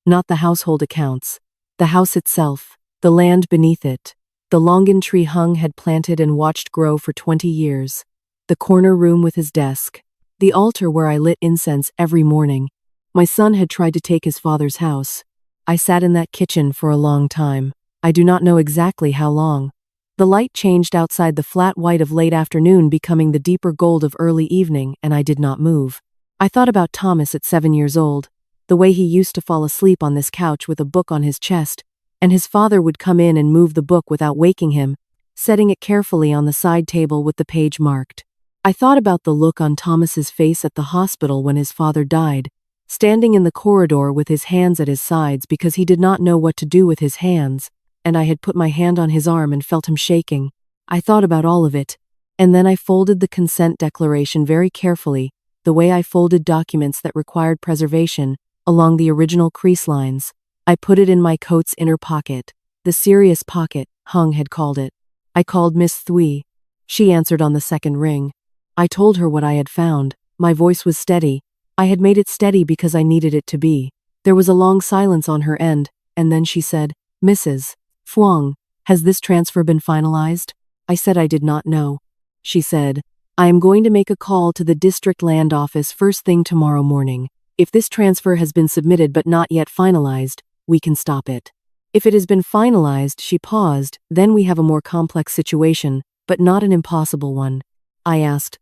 Not the household accounts. The house itself. The land beneath it. The longan tree Hung had planted and watched grow for 20 years. The corner room with his desk. The altar where I lit incense every morning. My son had tried to take his father's house. I sat in that kitchen for a long time. I do not know exactly how long. The light changed outside the flat white of late afternoon, becoming the deeper gold of early evening, and I did not move. I thought about Thomas at 7 years old, the way he used to fall asleep on this couch with a book on his chest, and his father would come in and move the book without waking him, setting it carefully on the side table with the page marked. I thought about the look on Thomas's face at the hospital when his father died, standing in the corridor with his hands at his sides because he did not know what to do with his hands, and I had put my hand on his arm and felt him shaking. I thought about all of it, and then I folded the consent declaration very carefully, the way I folded documents that required preservation, along the original crease lines. I put it in my coat's inner pocket, the serious pocket, Hung had called it. I called Miss Thuy. She answered on the second ring. I told her what I had found. My voice was steady. I had made it steady because I needed it to be. There was a long silence on her end, and then she said, "Mrs. Phuong, has this transfer been finalized?" I said I did not know. She said, "I am going to make a call to the district land office first thing tomorrow morning. If this transfer has been submitted but not yet finalized, we can stop it. If it has been finalized," she paused, "then we have a more complex situation, but not an impossible one." I asked,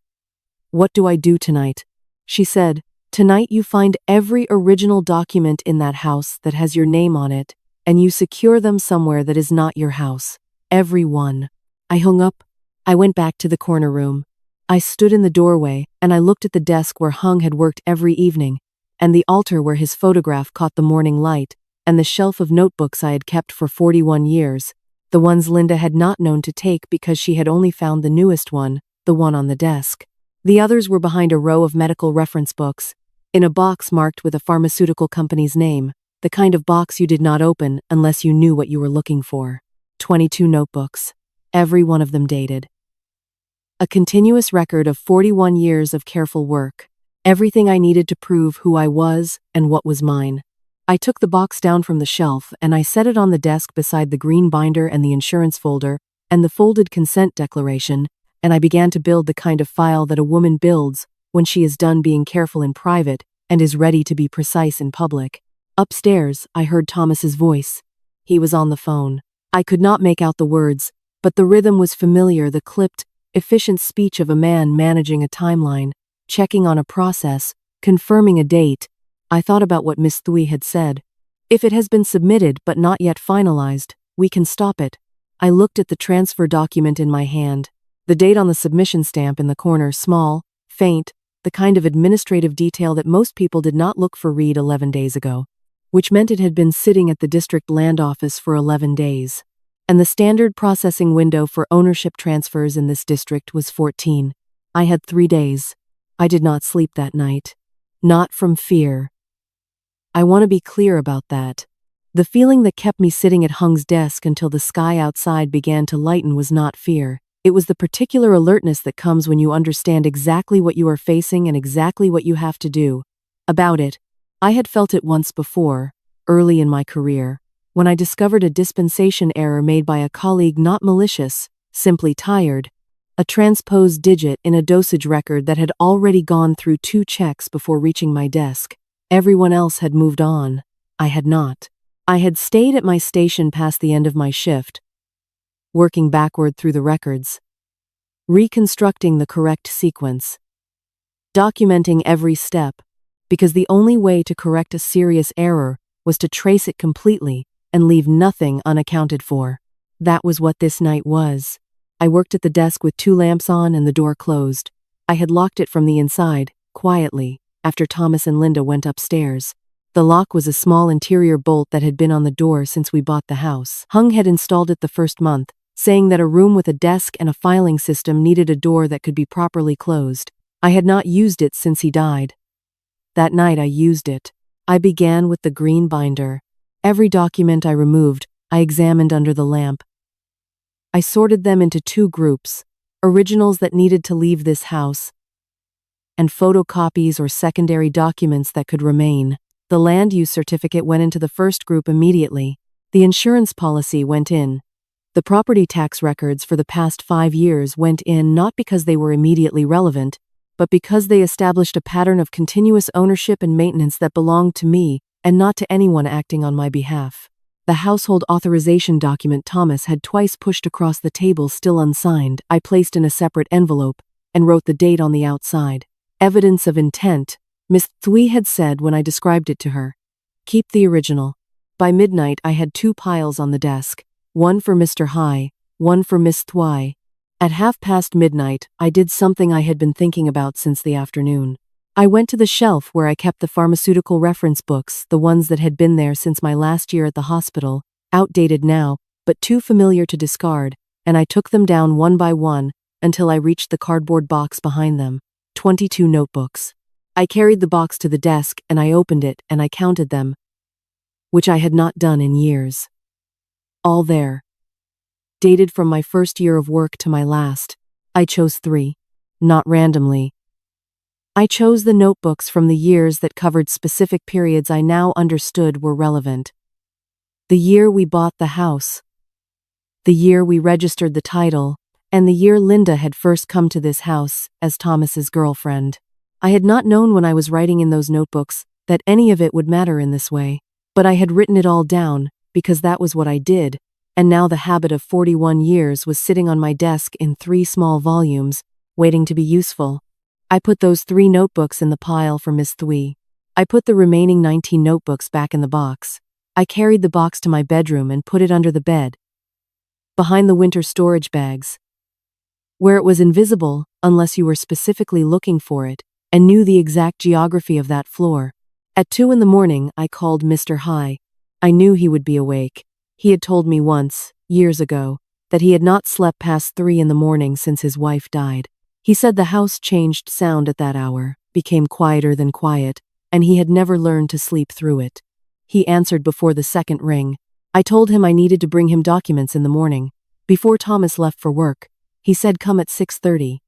"What do I do tonight?" She said, "Tonight you find every original document in that house that has your name on it, and you secure them somewhere that is not your house. Every one." I hung up. I went back to the corner room. I stood in the doorway, and I looked at the desk where Hung had worked every evening, and the altar where his photograph caught the morning light, and the shelf of notebooks I had kept for 41 years, the ones Linda had not known to take because she had only found the newest one, the one on the desk. The others were behind a row of medical reference books, in a box marked with a pharmaceutical company's name, the kind of box you did not open unless you knew what you were looking for. 22 notebooks, every one of them dated. A continuous record of 41 years of careful work, everything I needed to prove who I was and what was mine. I took the box down from the shelf and I set it on the desk beside the green binder and the insurance folder and the folded consent declaration, and I began to build the kind of file that a woman builds when she is done being careful in private and is ready to be precise in public. Upstairs, I heard Thomas's voice. He was on the phone. I could not make out the words, but the rhythm was familiar, the clipped, efficient speech of a man managing a timeline, checking on a process, confirming a date. I thought about what Miss Thuy had said. If it has been submitted but not yet finalized, we can stop it. I looked at the transfer document in my hand. The date on the submission stamp in the corner, small, faint, the kind of administrative detail that most people did not look for, read 11 days ago, which meant it had been sitting at the district land office for 11 days. And the standard processing window for ownership transfers in this district was 14. I had 3 days. I did not sleep that night. Not from fear. I want to be clear about that. The feeling that kept me sitting at Hung's desk until the sky outside began to lighten was not fear. It was the particular alertness that comes when you understand exactly what you are facing and exactly what you have to do about it. I had felt it once before, early in my career, when I discovered a dispensation error made by a colleague, not malicious, simply tired, a transposed digit in a dosage record that had already gone through 2 checks before reaching my desk. Everyone else had moved on. I had not. I had stayed at my station past the end of my shift, working backward through the records, reconstructing the correct sequence, documenting every step, because the only way to correct a serious error was to trace it completely and leave nothing unaccounted for. That was what this night was. I worked at the desk with 2 lamps on and the door closed. I had locked it from the inside, quietly, after Thomas and Linda went upstairs. The lock was a small interior bolt that had been on the door since we bought the house. Hung had installed it the first month, saying that a room with a desk and a filing system needed a door that could be properly closed. I had not used it since he died. That night I used it. I began with the green binder. Every document I removed, I examined under the lamp. I sorted them into 2 groups, originals that needed to leave this house, and photocopies or secondary documents that could remain. The land use certificate went into the first group immediately. The insurance policy went in. The property tax records for the past 5 years went in not because they were immediately relevant, but because they established a pattern of continuous ownership and maintenance that belonged to me and not to anyone acting on my behalf. The household authorization document Thomas had twice pushed across the table, still unsigned, I placed in a separate envelope and wrote the date on the outside. Evidence of intent, Miss Thuy had said when I described it to her. Keep the original. By midnight I had 2 piles on the desk. One for Mr. High, one for Miss Thuy. At midnight, I did something I had been thinking about since the afternoon. I went to the shelf where I kept the pharmaceutical reference books, the ones that had been there since my last year at the hospital, outdated now, but too familiar to discard, and I took them down one by one until I reached the cardboard box behind them. 22 notebooks. I carried the box to the desk and I opened it and I counted them, which I had not done in years. All there. Dated from my first year of work to my last. I chose 3. Not randomly. I chose the notebooks from the years that covered specific periods I now understood were relevant. The year we bought the house. The year we registered the title, and the year Linda had first come to this house as Thomas's girlfriend. I had not known when I was writing in those notebooks that any of it would matter in this way, but I had written it all down because that was what I did, and now the habit of 41 years was sitting on my desk in 3 small volumes, waiting to be useful. I put those 3 notebooks in the pile for Miss Thuy. I put the remaining 19 notebooks back in the box. I carried the box to my bedroom and put it under the bed, behind the winter storage bags, where it was invisible unless you were specifically looking for it and knew the exact geography of that floor. At 2 in the morning, I called Mr. High. I knew he would be awake. He had told me once, years ago, that he had not slept past 3 in the morning since his wife died. He said the house changed sound at that hour, became quieter than quiet, and he had never learned to sleep through it. He answered before the second ring. I told him I needed to bring him documents in the morning. Before Thomas left for work, he said come at 6:30.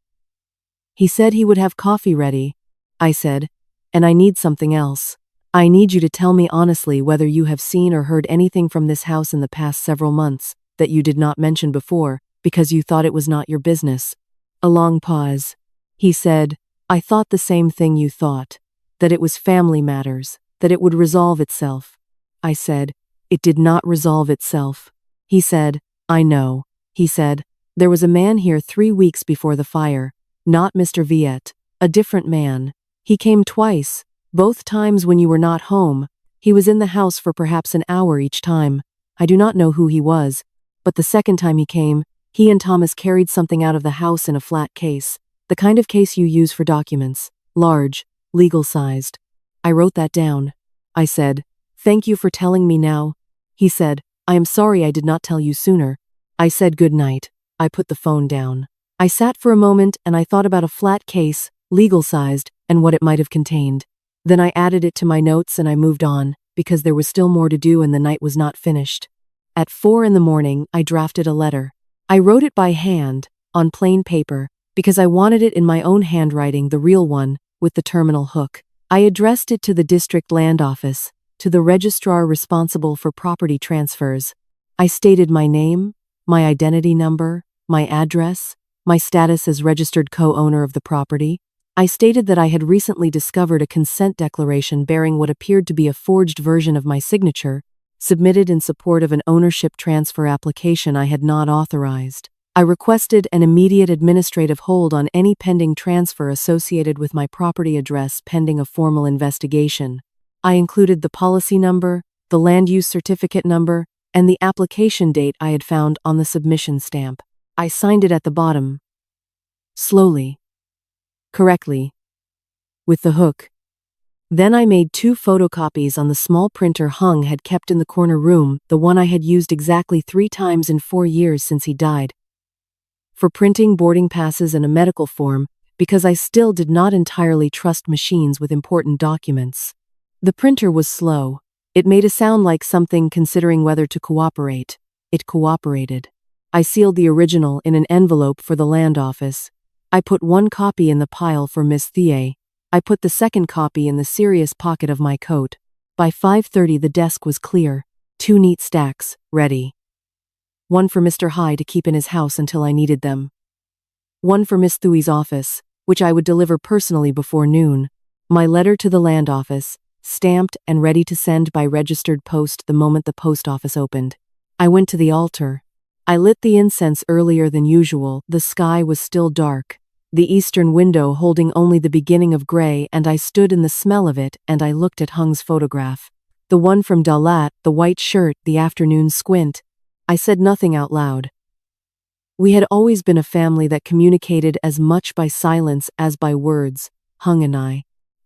He said he would have coffee ready. I said, and I need something else. I need you to tell me honestly whether you have seen or heard anything from this house in the past several months that you did not mention before because you thought it was not your business. A long pause. He said, I thought the same thing you thought, that it was family matters, that it would resolve itself. I said, it did not resolve itself. He said, I know. He said, there was a man here 3 weeks before the fire, not Mr. Viet, a different man. He came twice, both times when you were not home. He was in the house for perhaps an hour each time. I do not know who he was, but the second time he came, he and Thomas carried something out of the house in a flat case, the kind of case you use for documents, large, legal-sized. I wrote that down. I said, thank you for telling me now. He said, I am sorry I did not tell you sooner. I said good night. I put the phone down. I sat for a moment and I thought about a flat case, legal-sized, and what it might have contained. Then I added it to my notes and I moved on, because there was still more to do and the night was not finished. At 4 in the morning, I drafted a letter. I wrote it by hand, on plain paper, because I wanted it in my own handwriting, the real one, with the terminal hook. I addressed it to the district land office, to the registrar responsible for property transfers. I stated my name, my identity number, my address, my status as registered co-owner of the property. I stated that I had recently discovered a consent declaration bearing what appeared to be a forged version of my signature, submitted in support of an ownership transfer application I had not authorized. I requested an immediate administrative hold on any pending transfer associated with my property address pending a formal investigation. I included the policy number, the land use certificate number, and the application date I had found on the submission stamp. I signed it at the bottom. Slowly. Correctly. With the hook. Then I made 2 photocopies on the small printer Hung had kept in the corner room, the one I had used exactly 3 times in 4 years since he died. For printing boarding passes and a medical form, because I still did not entirely trust machines with important documents. The printer was slow. It made a sound like something considering whether to cooperate. It cooperated. I sealed the original in an envelope for the land office. I put 1 copy in the pile for Miss Thier. I put the second copy in the serious pocket of my coat. By 5:30 the desk was clear. 2 neat stacks, ready. 1 for Mr. High to keep in his house until I needed them. 1 for Miss Thuy's office, which I would deliver personally before noon. My letter to the land office, stamped and ready to send by registered post the moment the post office opened. I went to the altar. I lit the incense earlier than usual. The sky was still dark, the eastern window holding only the beginning of gray, and I stood in the smell of it and I looked at Hung's photograph. The one from Dalat, the white shirt, the afternoon squint. I said nothing out loud. We had always been a family that communicated as much by silence as by words, Hung and I.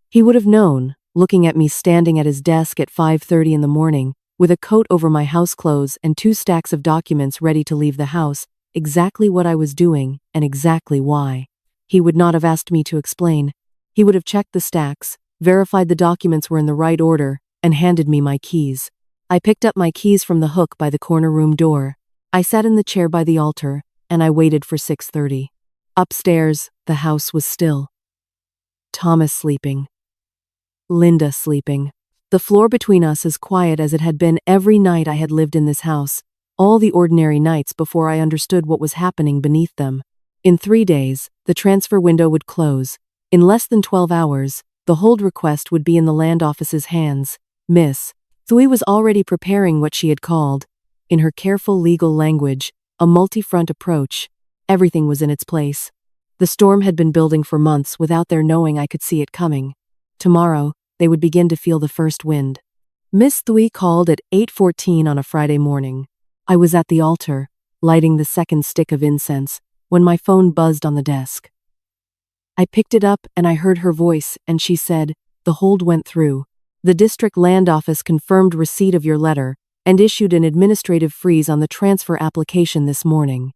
He would have known, looking at me standing at his desk at 5:30 in the morning, with a coat over my house clothes and 2 stacks of documents ready to leave the house, exactly what I was doing and exactly why. He would not have asked me to explain. He would have checked the stacks, verified the documents were in the right order, and handed me my keys. I picked up my keys from the hook by the corner room door. I sat in the chair by the altar, and I waited for 6:30. Upstairs, the house was still. Thomas sleeping. Linda sleeping. The floor between us as quiet as it had been every night I had lived in this house, all the ordinary nights before I understood what was happening beneath them. In 3 days, the transfer window would close. In less than 12 hours, the hold request would be in the land office's hands. Miss Thuy was already preparing what she had called, in her careful legal language, a multi-front approach. Everything was in its place. The storm had been building for months without their knowing I could see it coming. Tomorrow, they would begin to feel the first wind. Miss Thuy called at 8:14 on a Friday morning. I was at the altar, lighting the second stick of incense, when my phone buzzed on the desk. I picked it up and I heard her voice, and she said, "The hold went through. The district land office confirmed receipt of your letter, and issued an administrative freeze on the transfer application this morning.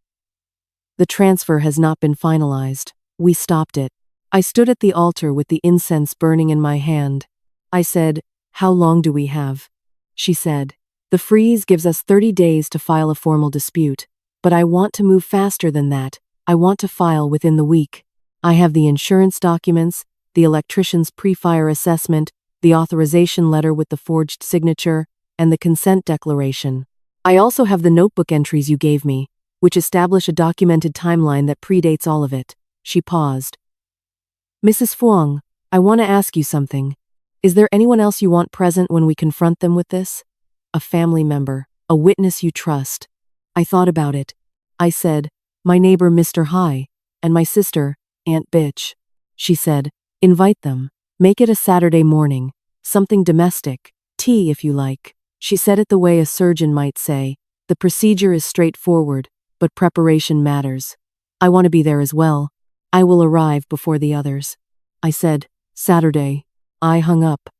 The transfer has not been finalized. We stopped it. I stood at the altar with the incense burning in my hand. I said, "How long do we have?" She said, "The freeze gives us 30 days to file a formal dispute, but I want to move faster than that. I want to file within the week. I have the insurance documents, the electrician's pre-fire assessment, the authorization letter with the forged signature, and the consent declaration. I also have the notebook entries you gave me, which establish a documented timeline that predates all of it." She paused. "Mrs. Fuang, I want to ask you something. Is there anyone else you want present when we confront them with this? A family member, a witness you trust?" I thought about it. I said, "My neighbor Mr. Hai, and my sister, Aunt Bitch." She said, "Invite them. Make it a Saturday morning. Something domestic. Tea if you like." She said it the way a surgeon might say, "The procedure is straightforward, but preparation matters. I want to be there as well. I will arrive before the others." I said, "Saturday." I hung up.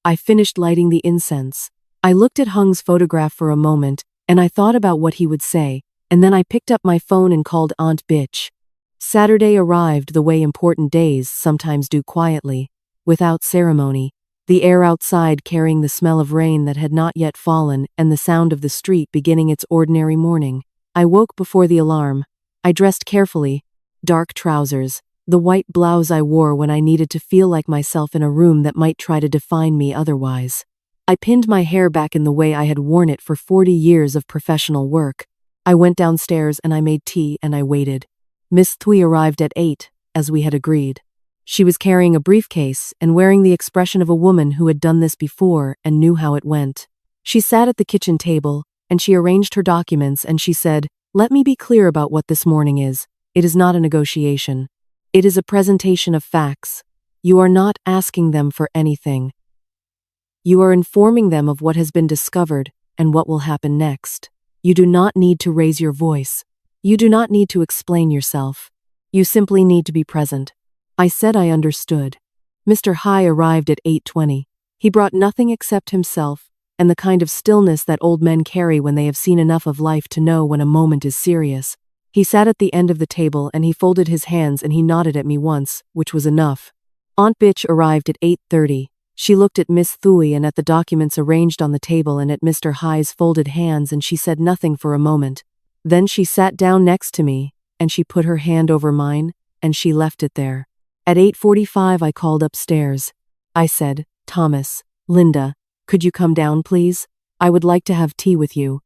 I finished lighting the incense. I looked at Hung's photograph for a moment, and I thought about what he would say, and then I picked up my phone and called Aunt Bitch. Saturday arrived the way important days sometimes do, quietly, without ceremony, the air outside carrying the smell of rain that had not yet fallen and the sound of the street beginning its ordinary morning. I woke before the alarm. I dressed carefully, dark trousers, the white blouse I wore when I needed to feel like myself in a room that might try to define me otherwise. I pinned my hair back in the way I had worn it for 40 years of professional work. I went downstairs and I made tea and I waited. Miss Thuy arrived at 8, as we had agreed. She was carrying a briefcase and wearing the expression of a woman who had done this before and knew how it went. She sat at the kitchen table, and she arranged her documents and she said, "Let me be clear about what this morning is. It is not a negotiation. It is a presentation of facts. You are not asking them for anything. You are informing them of what has been discovered and what will happen next. You do not need to raise your voice. You do not need to explain yourself. You simply need to be present." I said I understood. Mr. Hai arrived at 8:20. He brought nothing except himself, and the kind of stillness that old men carry when they have seen enough of life to know when a moment is serious. He sat at the end of the table and he folded his hands and he nodded at me once, which was enough. Aunt Bitch arrived at 8:30. She looked at Miss Thuy and at the documents arranged on the table and at Mr. Hai's folded hands, and she said nothing for a moment. Then she sat down next to me, and she put her hand over mine, and she left it there. At 8:45 I called upstairs. I said, "Thomas, Linda, could you come down please? I would like to have tea with you."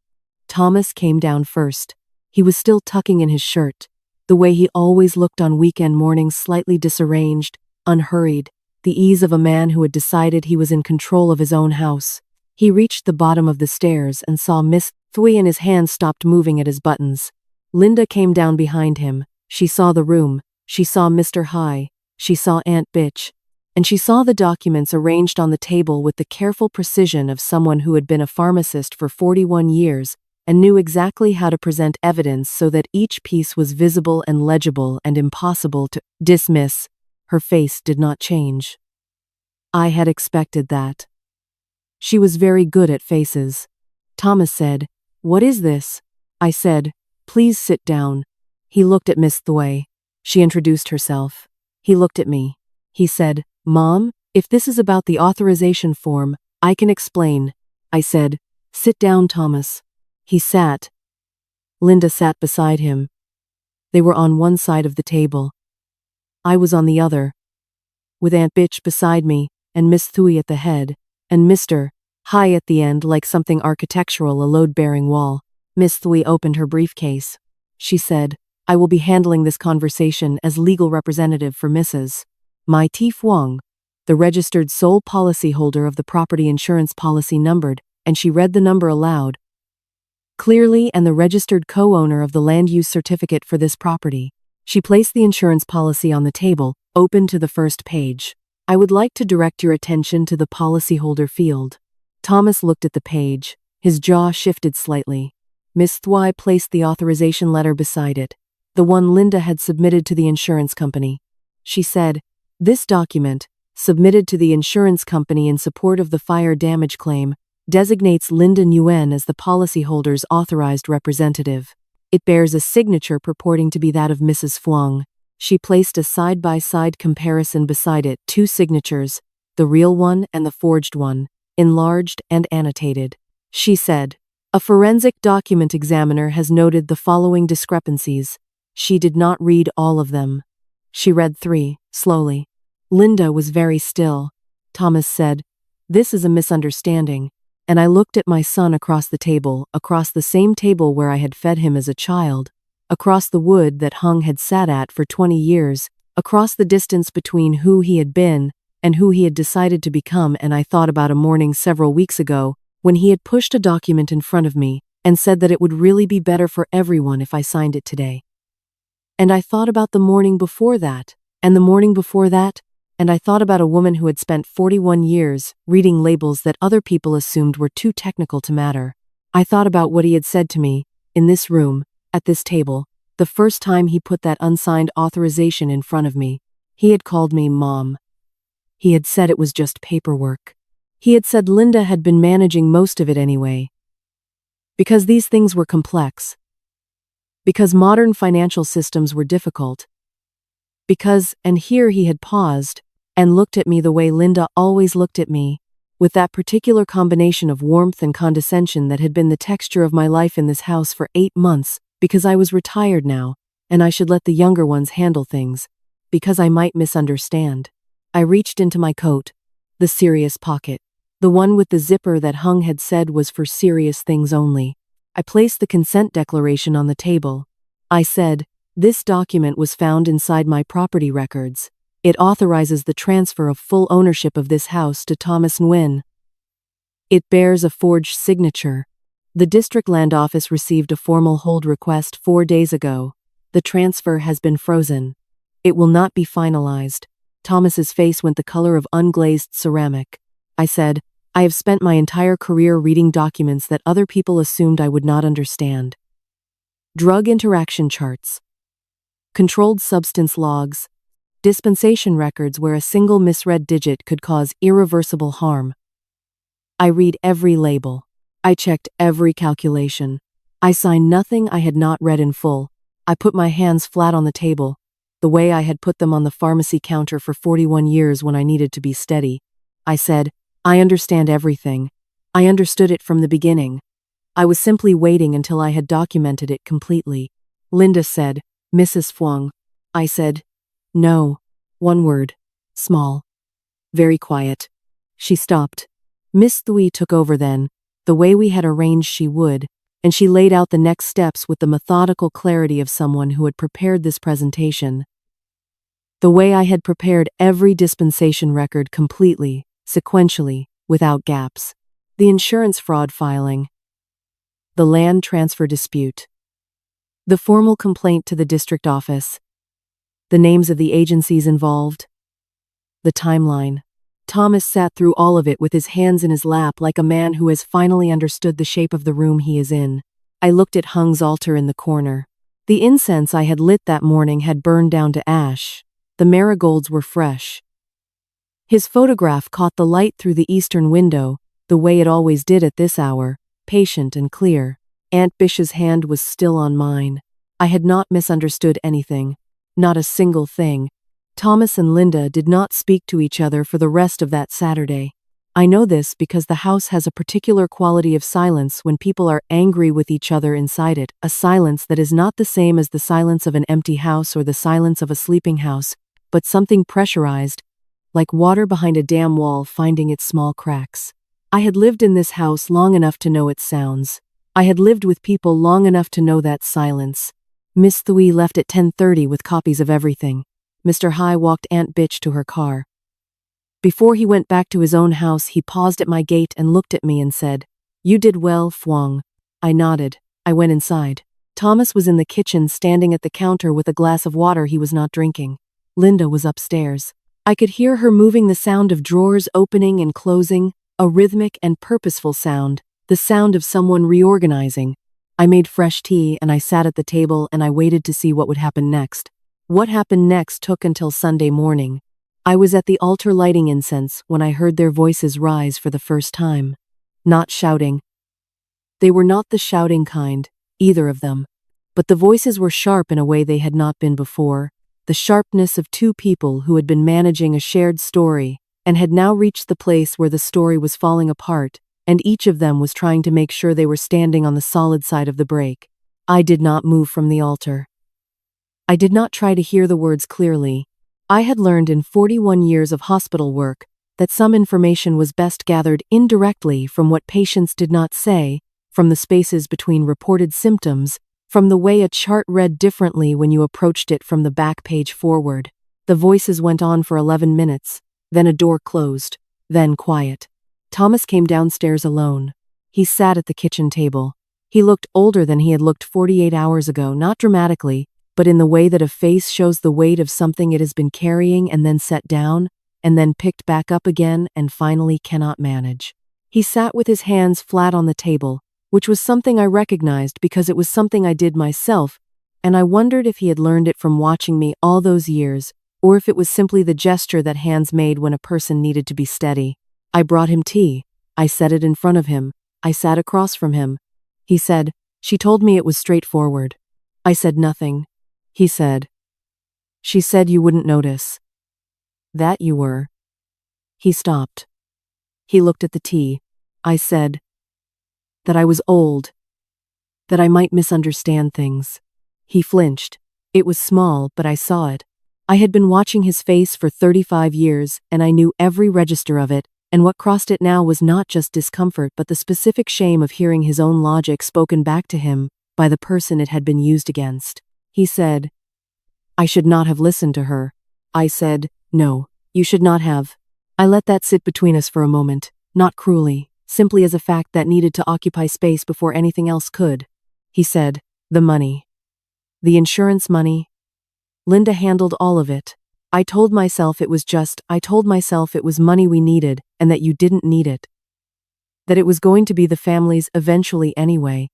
Thomas came down first. He was still tucking in his shirt, the way he always looked on weekend mornings, slightly disarranged, unhurried, the ease of a man who had decided he was in control of his own house. He reached the bottom of the stairs and saw Miss Thuy, and his hands stopped moving at his buttons. Linda came down behind him. She saw the room, she saw Mr. Hai, she saw Aunt Bitch, and she saw the documents arranged on the table with the careful precision of someone who had been a pharmacist for 41 years and knew exactly how to present evidence so that each piece was visible and legible and impossible to dismiss. Her face did not change. I had expected that. She was very good at faces. Thomas said, "What is this?" I said, "Please sit down." He looked at Miss Thuy. She introduced herself. He looked at me. He said, "Mom, if this is about the authorization form, I can explain." I said, "Sit down, Thomas." He sat. Linda sat beside him. They were on one side of the table. I was on the other, with Aunt Bitch beside me, and Miss Thuy at the head, and Mr. Hai at the end like something architectural, a load-bearing wall. Miss Thuy opened her briefcase. She said, "I will be handling this conversation as legal representative for Mrs. Mai T. Fuang, the registered sole policyholder of the property insurance policy numbered," and she read the number aloud, clearly, "and the registered co-owner of the land use certificate for this property." She placed the insurance policy on the table, open to the first page. "I would like to direct your attention to the policyholder field." Thomas looked at the page. His jaw shifted slightly. Miss Thuy placed the authorization letter beside it, the one Linda had submitted to the insurance company. She said, "This document, submitted to the insurance company in support of the fire damage claim, designates Linda Nguyen as the policyholder's authorized representative. It bears a signature purporting to be that of Mrs. Phuong. She placed a side-by-side comparison beside it, two signatures, the real one and the forged one, enlarged and annotated. She said, "A forensic document examiner has noted the following discrepancies." She did not read all of them. She read 3, slowly. Linda was very still. Thomas said, "This is a misunderstanding." And I looked at my son across the same table where I had fed him as a child, across the wood that Hung had sat at for 20 years, across the distance between who he had been and who he had decided to become, and I thought about a morning several weeks ago when he had pushed a document in front of me and said that it would really be better for everyone if I signed it today. And I thought about the morning before that, and the morning before that, and I thought about a woman who had spent 41 years reading labels that other people assumed were too technical to matter. I thought about what he had said to me, in this room, at this table, the first time he put that unsigned authorization in front of me. He had called me Mom. He had said it was just paperwork. He had said Linda had been managing most of it anyway. Because these things were complex. Because modern financial systems were difficult. Because, and here he had paused, and looked at me the way Linda always looked at me, with that particular combination of warmth and condescension that had been the texture of my life in this house for 8 months, because I was retired now, and I should let the younger ones handle things, because I might misunderstand. I reached into my coat, the serious pocket, the one with the zipper that Hung had said was for serious things only. I placed the consent declaration on the table. I said, "This document was found inside my property records. It authorizes the transfer of full ownership of this house to Thomas Nguyen. It bears a forged signature. The District Land Office received a formal hold request 4 days ago. The transfer has been frozen. It will not be finalized." Thomas's face went the color of unglazed ceramic. I said, "I have spent my entire career reading documents that other people assumed I would not understand. Drug interaction charts. Controlled substance logs. Dispensation records where a single misread digit could cause irreversible harm. I read every label. I checked every calculation. I signed nothing I had not read in full. I put my hands flat on the table, the way I had put them on the pharmacy counter for 41 years when I needed to be steady. I said, "I understand everything. I understood it from the beginning. I was simply waiting until I had documented it completely." Linda said, "Mrs. Phuong." I said, "No." One word. Small. Very quiet. She stopped. Miss Thuy took over then, the way we had arranged she would, and she laid out the next steps with the methodical clarity of someone who had prepared this presentation. The way I had prepared every dispensation record completely, sequentially, without gaps. The insurance fraud filing. The land transfer dispute. The formal complaint to the district office. The names of the agencies involved. The timeline. Thomas sat through all of it with his hands in his lap like a man who has finally understood the shape of the room he is in. I looked at Hung's altar in the corner. The incense I had lit that morning had burned down to ash. The marigolds were fresh. His photograph caught the light through the eastern window, the way it always did at this hour, patient and clear. Aunt Bish's hand was still on mine. I had not misunderstood anything. Not a single thing. Thomas and Linda did not speak to each other for the rest of that Saturday. I know this because the house has a particular quality of silence when people are angry with each other inside it, a silence that is not the same as the silence of an empty house or the silence of a sleeping house, but something pressurized, like water behind a dam wall finding its small cracks. I had lived in this house long enough to know its sounds. I had lived with people long enough to know that silence. Miss Thuy left at 10:30 with copies of everything. Mr. Hai walked Aunt Bitch to her car. Before he went back to his own house, he paused at my gate and looked at me and said, "You did well, Phuong." I nodded. I went inside. Thomas was in the kitchen standing at the counter with a glass of water he was not drinking. Linda was upstairs. I could hear her moving, the sound of drawers opening and closing, a rhythmic and purposeful sound, the sound of someone reorganizing. I made fresh tea and I sat at the table and I waited to see what would happen next. What happened next took until Sunday morning. I was at the altar lighting incense when I heard their voices rise for the first time. not shouting. They were not the shouting kind, either of them. But the voices were sharp in a way they had not been before, the sharpness of two people who had been managing a shared story and had now reached the place where the story was falling apart, and each of them was trying to make sure they were standing on the solid side of the break. I did not move from the altar. I did not try to hear the words clearly. I had learned in 41 years of hospital work that some information was best gathered indirectly from what patients did not say, from the spaces between reported symptoms, from the way a chart read differently when you approached it from the back page forward. The voices went on for 11 minutes, then a door closed, then quiet. Thomas came downstairs alone. He sat at the kitchen table. He looked older than he had looked 48 hours ago, not dramatically, but in the way that a face shows the weight of something it has been carrying and then set down, and then picked back up again and finally cannot manage. He sat with his hands flat on the table, which was something I recognized because it was something I did myself, and I wondered if he had learned it from watching me all those years, or if it was simply the gesture that hands made when a person needed to be steady. I brought him tea. I set it in front of him. I sat across from him. He said, "She told me it was straightforward." I said nothing. He said, "She said you wouldn't notice. That you were." He stopped. He looked at the tea. I said, "That I was old. That I might misunderstand things." He flinched. It was small, but I saw it. I had been watching his face for 35 years, and I knew every register of it, and what crossed it now was not just discomfort but the specific shame of hearing his own logic spoken back to him by the person it had been used against. He said, "I should not have listened to her." I said, "No, you should not have." I let that sit between us for a moment, not cruelly, simply as a fact that needed to occupy space before anything else could. He said, "The money. The insurance money. Linda handled all of it. I told myself it was money we needed and that you didn't need it. That it was going to be the family's eventually anyway.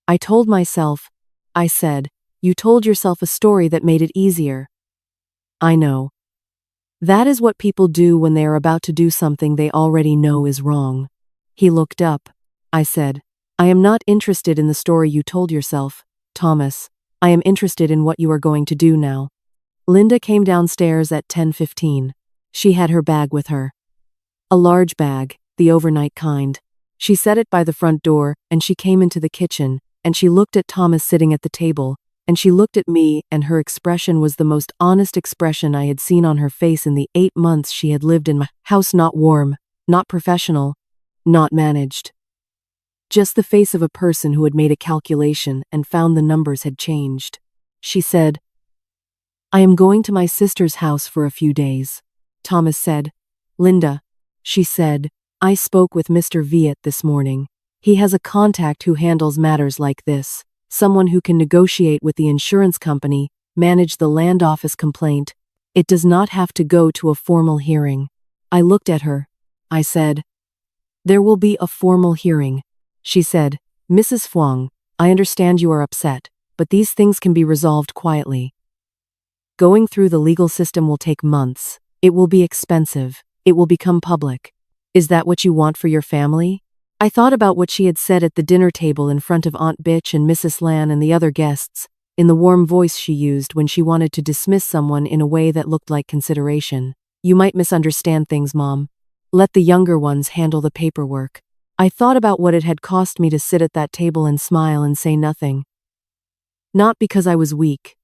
I told myself," I said, "you told yourself a story that made it easier." I know. That is what people do when they are about to do something they already know is wrong. He looked up. I said, "I am not interested in the story you told yourself, Thomas. I am interested in what you are going to do now." Linda came downstairs at 10:15. She had her bag with her. A large bag, the overnight kind. She set it by the front door, and she came into the kitchen, and she looked at Thomas sitting at the table, and she looked at me, and her expression was the most honest expression I had seen on her face in the 8 months she had lived in my house. Not warm, not professional, not managed. Just the face of a person who had made a calculation and found the numbers had changed. She said, "I am going to my sister's house for a few days." Thomas said, "Linda," she said, "I spoke with Mr. Viet this morning. He has a contact who handles matters like this, someone who can negotiate with the insurance company, manage the land office complaint. It does not have to go to a formal hearing." I looked at her. I said, "There will be a formal hearing." She said, "Mrs. Fwang, I understand you are upset, but these things can be resolved quietly. Going through the legal system will take months. It will be expensive. It will become public. Is that what you want for your family?" I thought about what she had said at the dinner table in front of Aunt Bitch and Mrs. Lan and the other guests, in the warm voice she used when she wanted to dismiss someone in a way that looked like consideration. "You might misunderstand things, Mom. Let the younger ones handle the paperwork." I thought about what it had cost me to sit at that table and smile and say nothing. Not because I was weak.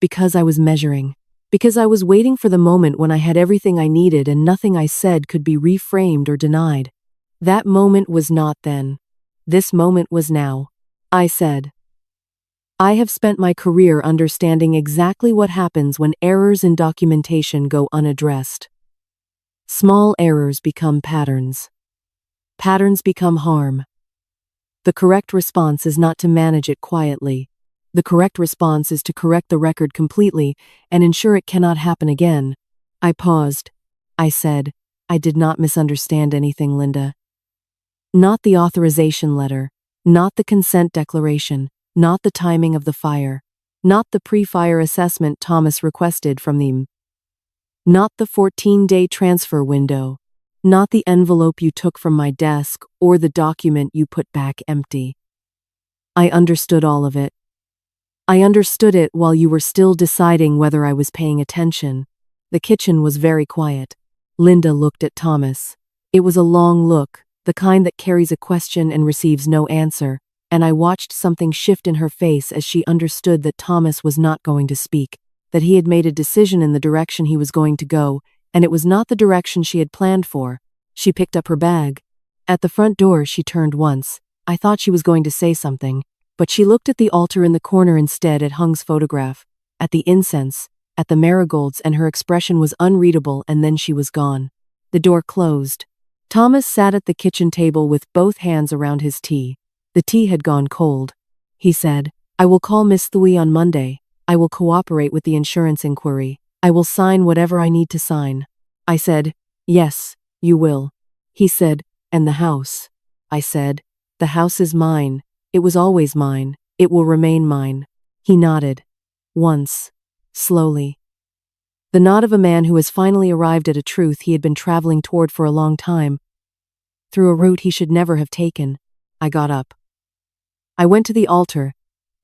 Because I was measuring. Because I was waiting for the moment when I had everything I needed and nothing I said could be reframed or denied. That moment was not then. This moment was now. I said, "I have spent my career understanding exactly what happens when errors in documentation go unaddressed. Small errors become patterns. Patterns become harm. The correct response is not to manage it quietly. The correct response is to correct the record completely and ensure it cannot happen again." I paused. I said, "I did not misunderstand anything, Linda. Not the authorization letter, not the consent declaration, not the timing of the fire, not the pre-fire assessment Thomas requested from them, not the 14-day transfer window, Not the envelope you took from my desk or the document you put back empty. I understood all of it. I understood it while you were still deciding whether I was paying attention. The kitchen was very quiet. Linda looked at Thomas. It was a long look, the kind that carries a question and receives no answer, and I watched something shift in her face as she understood that Thomas was not going to speak, that he had made a decision in the direction he was going to go, and it was not the direction she had planned for. She picked up her bag. At the front door, she turned once. I thought she was going to say something, but she looked at the altar in the corner instead, at Hung's photograph, at the incense, at the marigolds, and her expression was unreadable, and then she was gone. The door closed. Thomas sat at the kitchen table with both hands around his tea. The tea had gone cold. He said, "I will call Miss Thuy on Monday. I will cooperate with the insurance inquiry. I will sign whatever I need to sign." I said, "Yes, you will." He said, "And the house?" I said, "The house is mine. It was always mine. It will remain mine." He nodded. Once. Slowly. The nod of a man who has finally arrived at a truth he had been traveling toward for a long time, through a route he should never have taken. I got up. I went to the altar,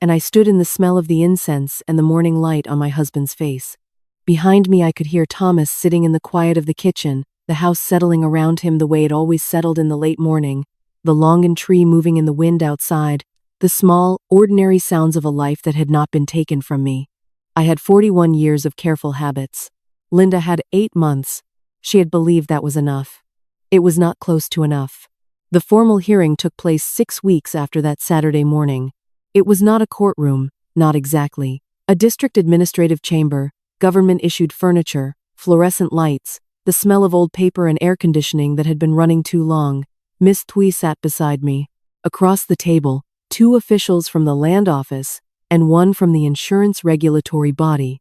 and I stood in the smell of the incense and the morning light on my husband's face. Behind me I could hear Thomas sitting in the quiet of the kitchen, the house settling around him the way it always settled in the late morning, the longan tree moving in the wind outside, the small, ordinary sounds of a life that had not been taken from me. I had 41 years of careful habits. Linda had 8 months. She had believed that was enough. It was not close to enough. The formal hearing took place 6 weeks after that Saturday morning. It was not a courtroom, not exactly. A district administrative chamber, government-issued furniture, fluorescent lights, the smell of old paper and air conditioning that had been running too long. Miss Thuy sat beside me. Across the table, 2 officials from the land office, and 1 from the insurance regulatory body.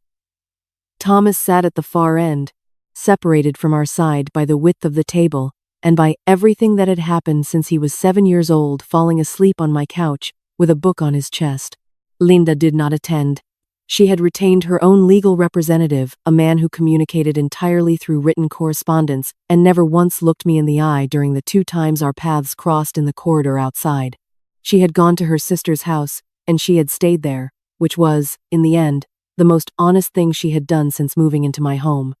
Thomas sat at the far end, separated from our side by the width of the table, and by everything that had happened since he was 7 years old, falling asleep on my couch, with a book on his chest. Linda did not attend. She had retained her own legal representative, a man who communicated entirely through written correspondence, and never once looked me in the eye during the 2 times our paths crossed in the corridor outside. She had gone to her sister's house, and she had stayed there, which was, in the end, the most honest thing she had done since moving into my home.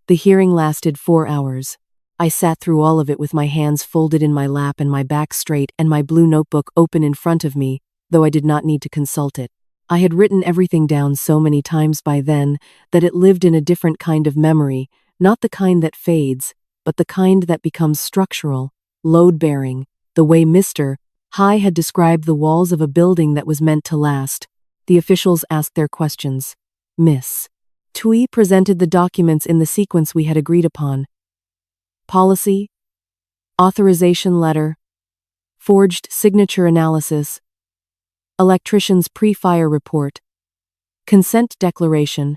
The hearing lasted 4 hours. I sat through all of it with my hands folded in my lap and my back straight and my blue notebook open in front of me, though I did not need to consult it. I had written everything down so many times by then that it lived in a different kind of memory, not the kind that fades, but the kind that becomes structural, load-bearing, the way Mr. High had described the walls of a building that was meant to last. The officials asked their questions. Miss Thuy presented the documents in the sequence we had agreed upon. Policy, authorization letter, forged signature analysis, electrician's pre-fire report, consent declaration,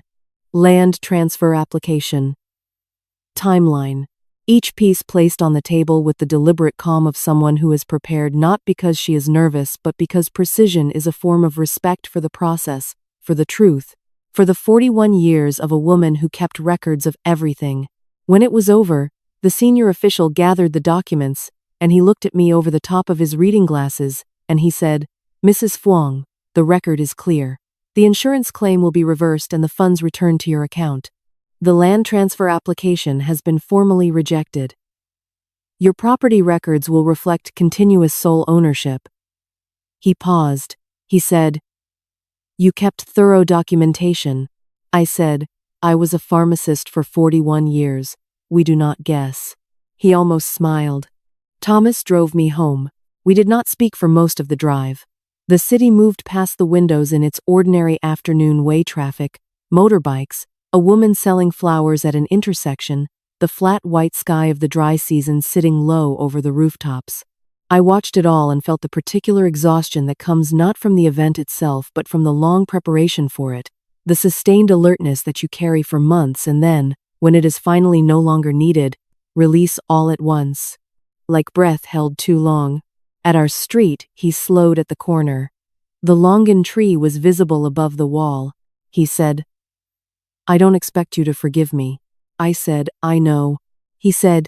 land transfer application, timeline. Each piece placed on the table with the deliberate calm of someone who is prepared not because she is nervous but because precision is a form of respect for the process, for the truth, for the 41 years of a woman who kept records of everything. When it was over, the senior official gathered the documents, and he looked at me over the top of his reading glasses, and he said, "Mrs. Fwong, the record is clear. The insurance claim will be reversed and the funds returned to your account. The land transfer application has been formally rejected. Your property records will reflect continuous sole ownership." He paused. He said, "You kept thorough documentation." I said, "I was a pharmacist for 41 years. We do not guess." He almost smiled. Thomas drove me home. We did not speak for most of the drive. The city moved past the windows in its ordinary afternoon way traffic, motorbikes, a woman selling flowers at an intersection, the flat white sky of the dry season sitting low over the rooftops. I watched it all and felt the particular exhaustion that comes not from the event itself but from the long preparation for it, the sustained alertness that you carry for months and then, when it is finally no longer needed, release all at once. Like breath held too long. At our street, he slowed at the corner. The longan tree was visible above the wall. He said, "I don't expect you to forgive me." I said, "I know." He said,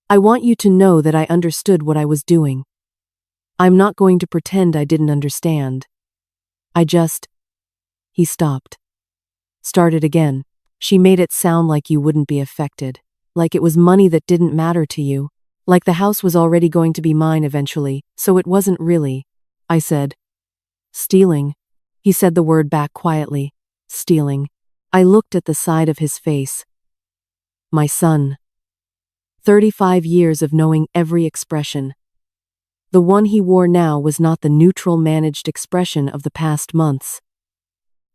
I want you to know that I understood what I was doing. I'm not going to pretend I didn't understand. I just. He stopped. Started again. She made it sound like you wouldn't be affected. Like it was money that didn't matter to you. Like the house was already going to be mine eventually, so it wasn't really. I said. Stealing. He said the word back quietly. Stealing. I looked at the side of his face. My son. 35 years of knowing every expression. The one he wore now was not the neutral managed expression of the past months.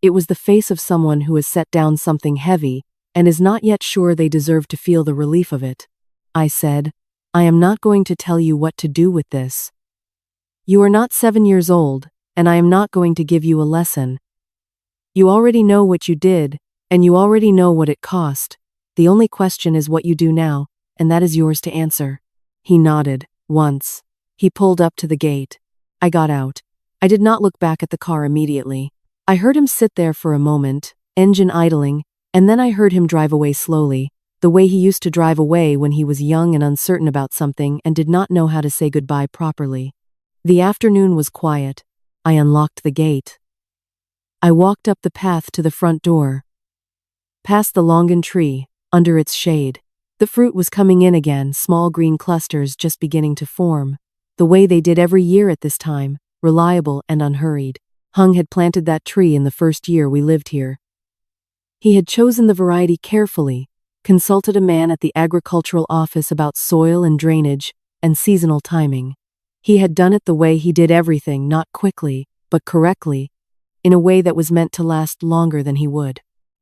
It was the face of someone who has set down something heavy and is not yet sure they deserve to feel the relief of it. I said, I am not going to tell you what to do with this. You are not 7 years old, and I am not going to give you a lesson. You already know what you did, and you already know what it cost. The only question is what you do now, and that is yours to answer. He nodded, once. He pulled up to the gate. I got out. I did not look back at the car immediately. I heard him sit there for a moment, engine idling, and then I heard him drive away slowly, the way he used to drive away when he was young and uncertain about something and did not know how to say goodbye properly. The afternoon was quiet. I unlocked the gate. I walked up the path to the front door. Past the longan tree, under its shade. The fruit was coming in again, small green clusters just beginning to form. The way they did every year at this time, reliable and unhurried. Hung had planted that tree in the first year we lived here. He had chosen the variety carefully, consulted a man at the agricultural office about soil and drainage and seasonal timing. He had done it the way he did everything, not quickly, but correctly, in a way that was meant to last longer than he would.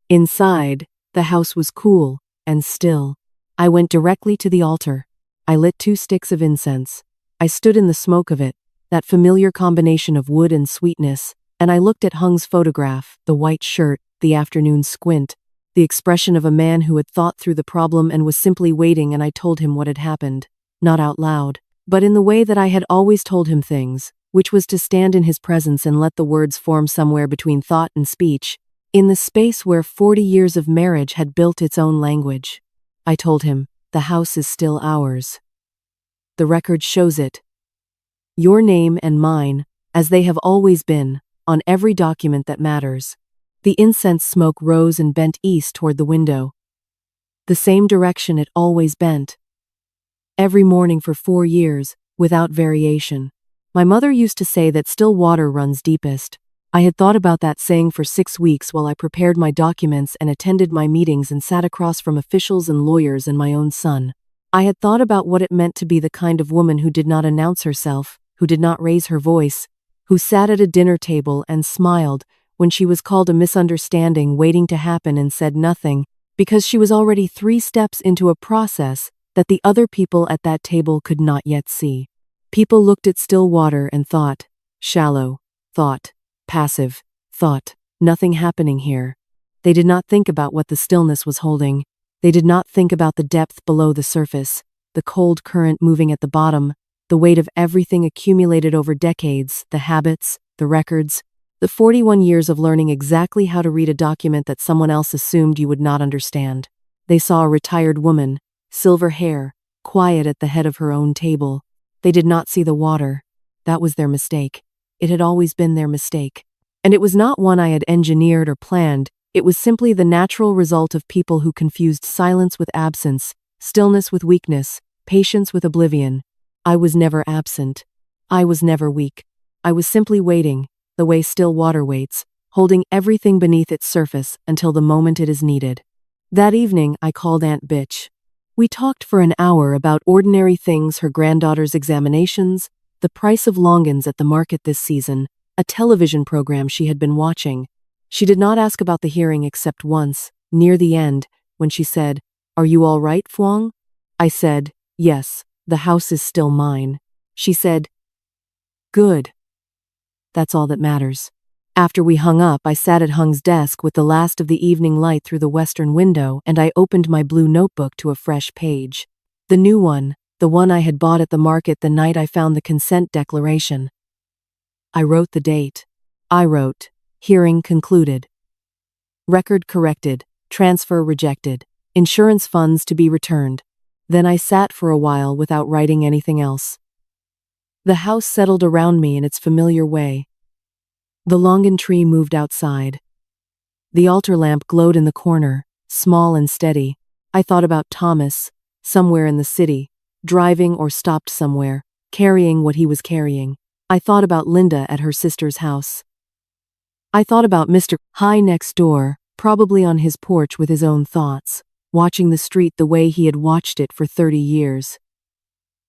Inside, the house was cool and still. I went directly to the altar. I lit 2 sticks of incense. I stood in the smoke of it, that familiar combination of wood and sweetness, and I looked at Hung's photograph, the white shirt, the afternoon squint, the expression of a man who had thought through the problem and was simply waiting, and I told him what had happened, not out loud, but in the way that I had always told him things, which was to stand in his presence and let the words form somewhere between thought and speech, in the space where 40 years of marriage had built its own language. I told him, the house is still ours. The record shows it. Your name and mine, as they have always been, on every document that matters. The incense smoke rose and bent east toward the window. The same direction it always bent. Every morning for 4 years, without variation. My mother used to say that still water runs deepest. I had thought about that saying for 6 weeks while I prepared my documents and attended my meetings and sat across from officials and lawyers and my own son. I had thought about what it meant to be the kind of woman who did not announce herself, who did not raise her voice, who sat at a dinner table and smiled when she was called a misunderstanding waiting to happen and said nothing, because she was already 3 steps into a process that the other people at that table could not yet see. People looked at still water and thought, shallow, thought, passive, thought, nothing happening here. They did not think about what the stillness was holding. They did not think about the depth below the surface, the cold current moving at the bottom, the weight of everything accumulated over decades, the habits, the records, the 41 years of learning exactly how to read a document that someone else assumed you would not understand. They saw a retired woman, silver hair, quiet at the head of her own table. They did not see the water. That was their mistake. It had always been their mistake. And it was not one I had engineered or planned. It was simply the natural result of people who confused silence with absence, stillness with weakness, patience with oblivion. I was never absent. I was never weak. I was simply waiting, the way still water waits, holding everything beneath its surface until the moment it is needed. That evening, I called Aunt Bitch. We talked for an hour about ordinary things, her granddaughter's examinations, the price of longans at the market this season, a television program she had been watching. She did not ask about the hearing except once, near the end, when she said, "Are you all right, Phuong?" I said, "Yes, the house is still mine." She said, "Good. That's all that matters." After we hung up, I sat at Hung's desk with the last of the evening light through the western window, and I opened my blue notebook to a fresh page. The new one, the one I had bought at the market the night I found the consent declaration. I wrote the date. I wrote, "Hearing concluded. Record corrected. Transfer rejected. Insurance funds to be returned. Then I sat for a while without writing anything else. The house settled around me in its familiar way. The longan tree moved outside. The altar lamp glowed in the corner, small and steady. I thought about Thomas, somewhere in the city, driving or stopped somewhere, carrying what he was carrying. I thought about Linda at her sister's house. I thought about Mr. High next door, probably on his porch with his own thoughts, watching the street the way he had watched it for 30 years.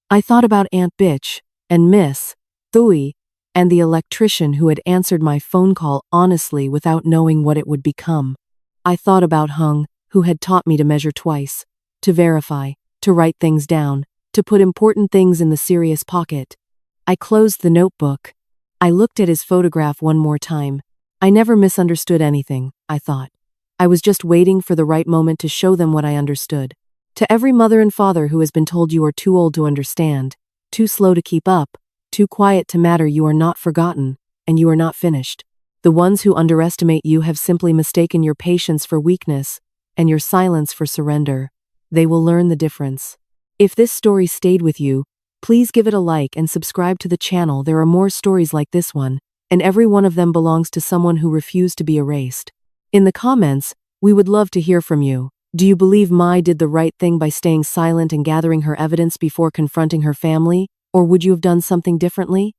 I thought about Aunt Bitch, and Miss Thuy, and the electrician who had answered my phone call honestly without knowing what it would become. I thought about Hung, who had taught me to measure twice, to verify, to write things down, to put important things in the serious pocket. I closed the notebook. I looked at his photograph one more time. I never misunderstood anything, I thought. I was just waiting for the right moment to show them what I understood. To every mother and father who has been told you are too old to understand, too slow to keep up, too quiet to matter, you are not forgotten, and you are not finished. The ones who underestimate you have simply mistaken your patience for weakness, and your silence for surrender. They will learn the difference. If this story stayed with you, please give it a like and subscribe to the channel. There are more stories like this one, and every one of them belongs to someone who refused to be erased. In the comments, we would love to hear from you. Do you believe Mai did the right thing by staying silent and gathering her evidence before confronting her family, or would you have done something differently?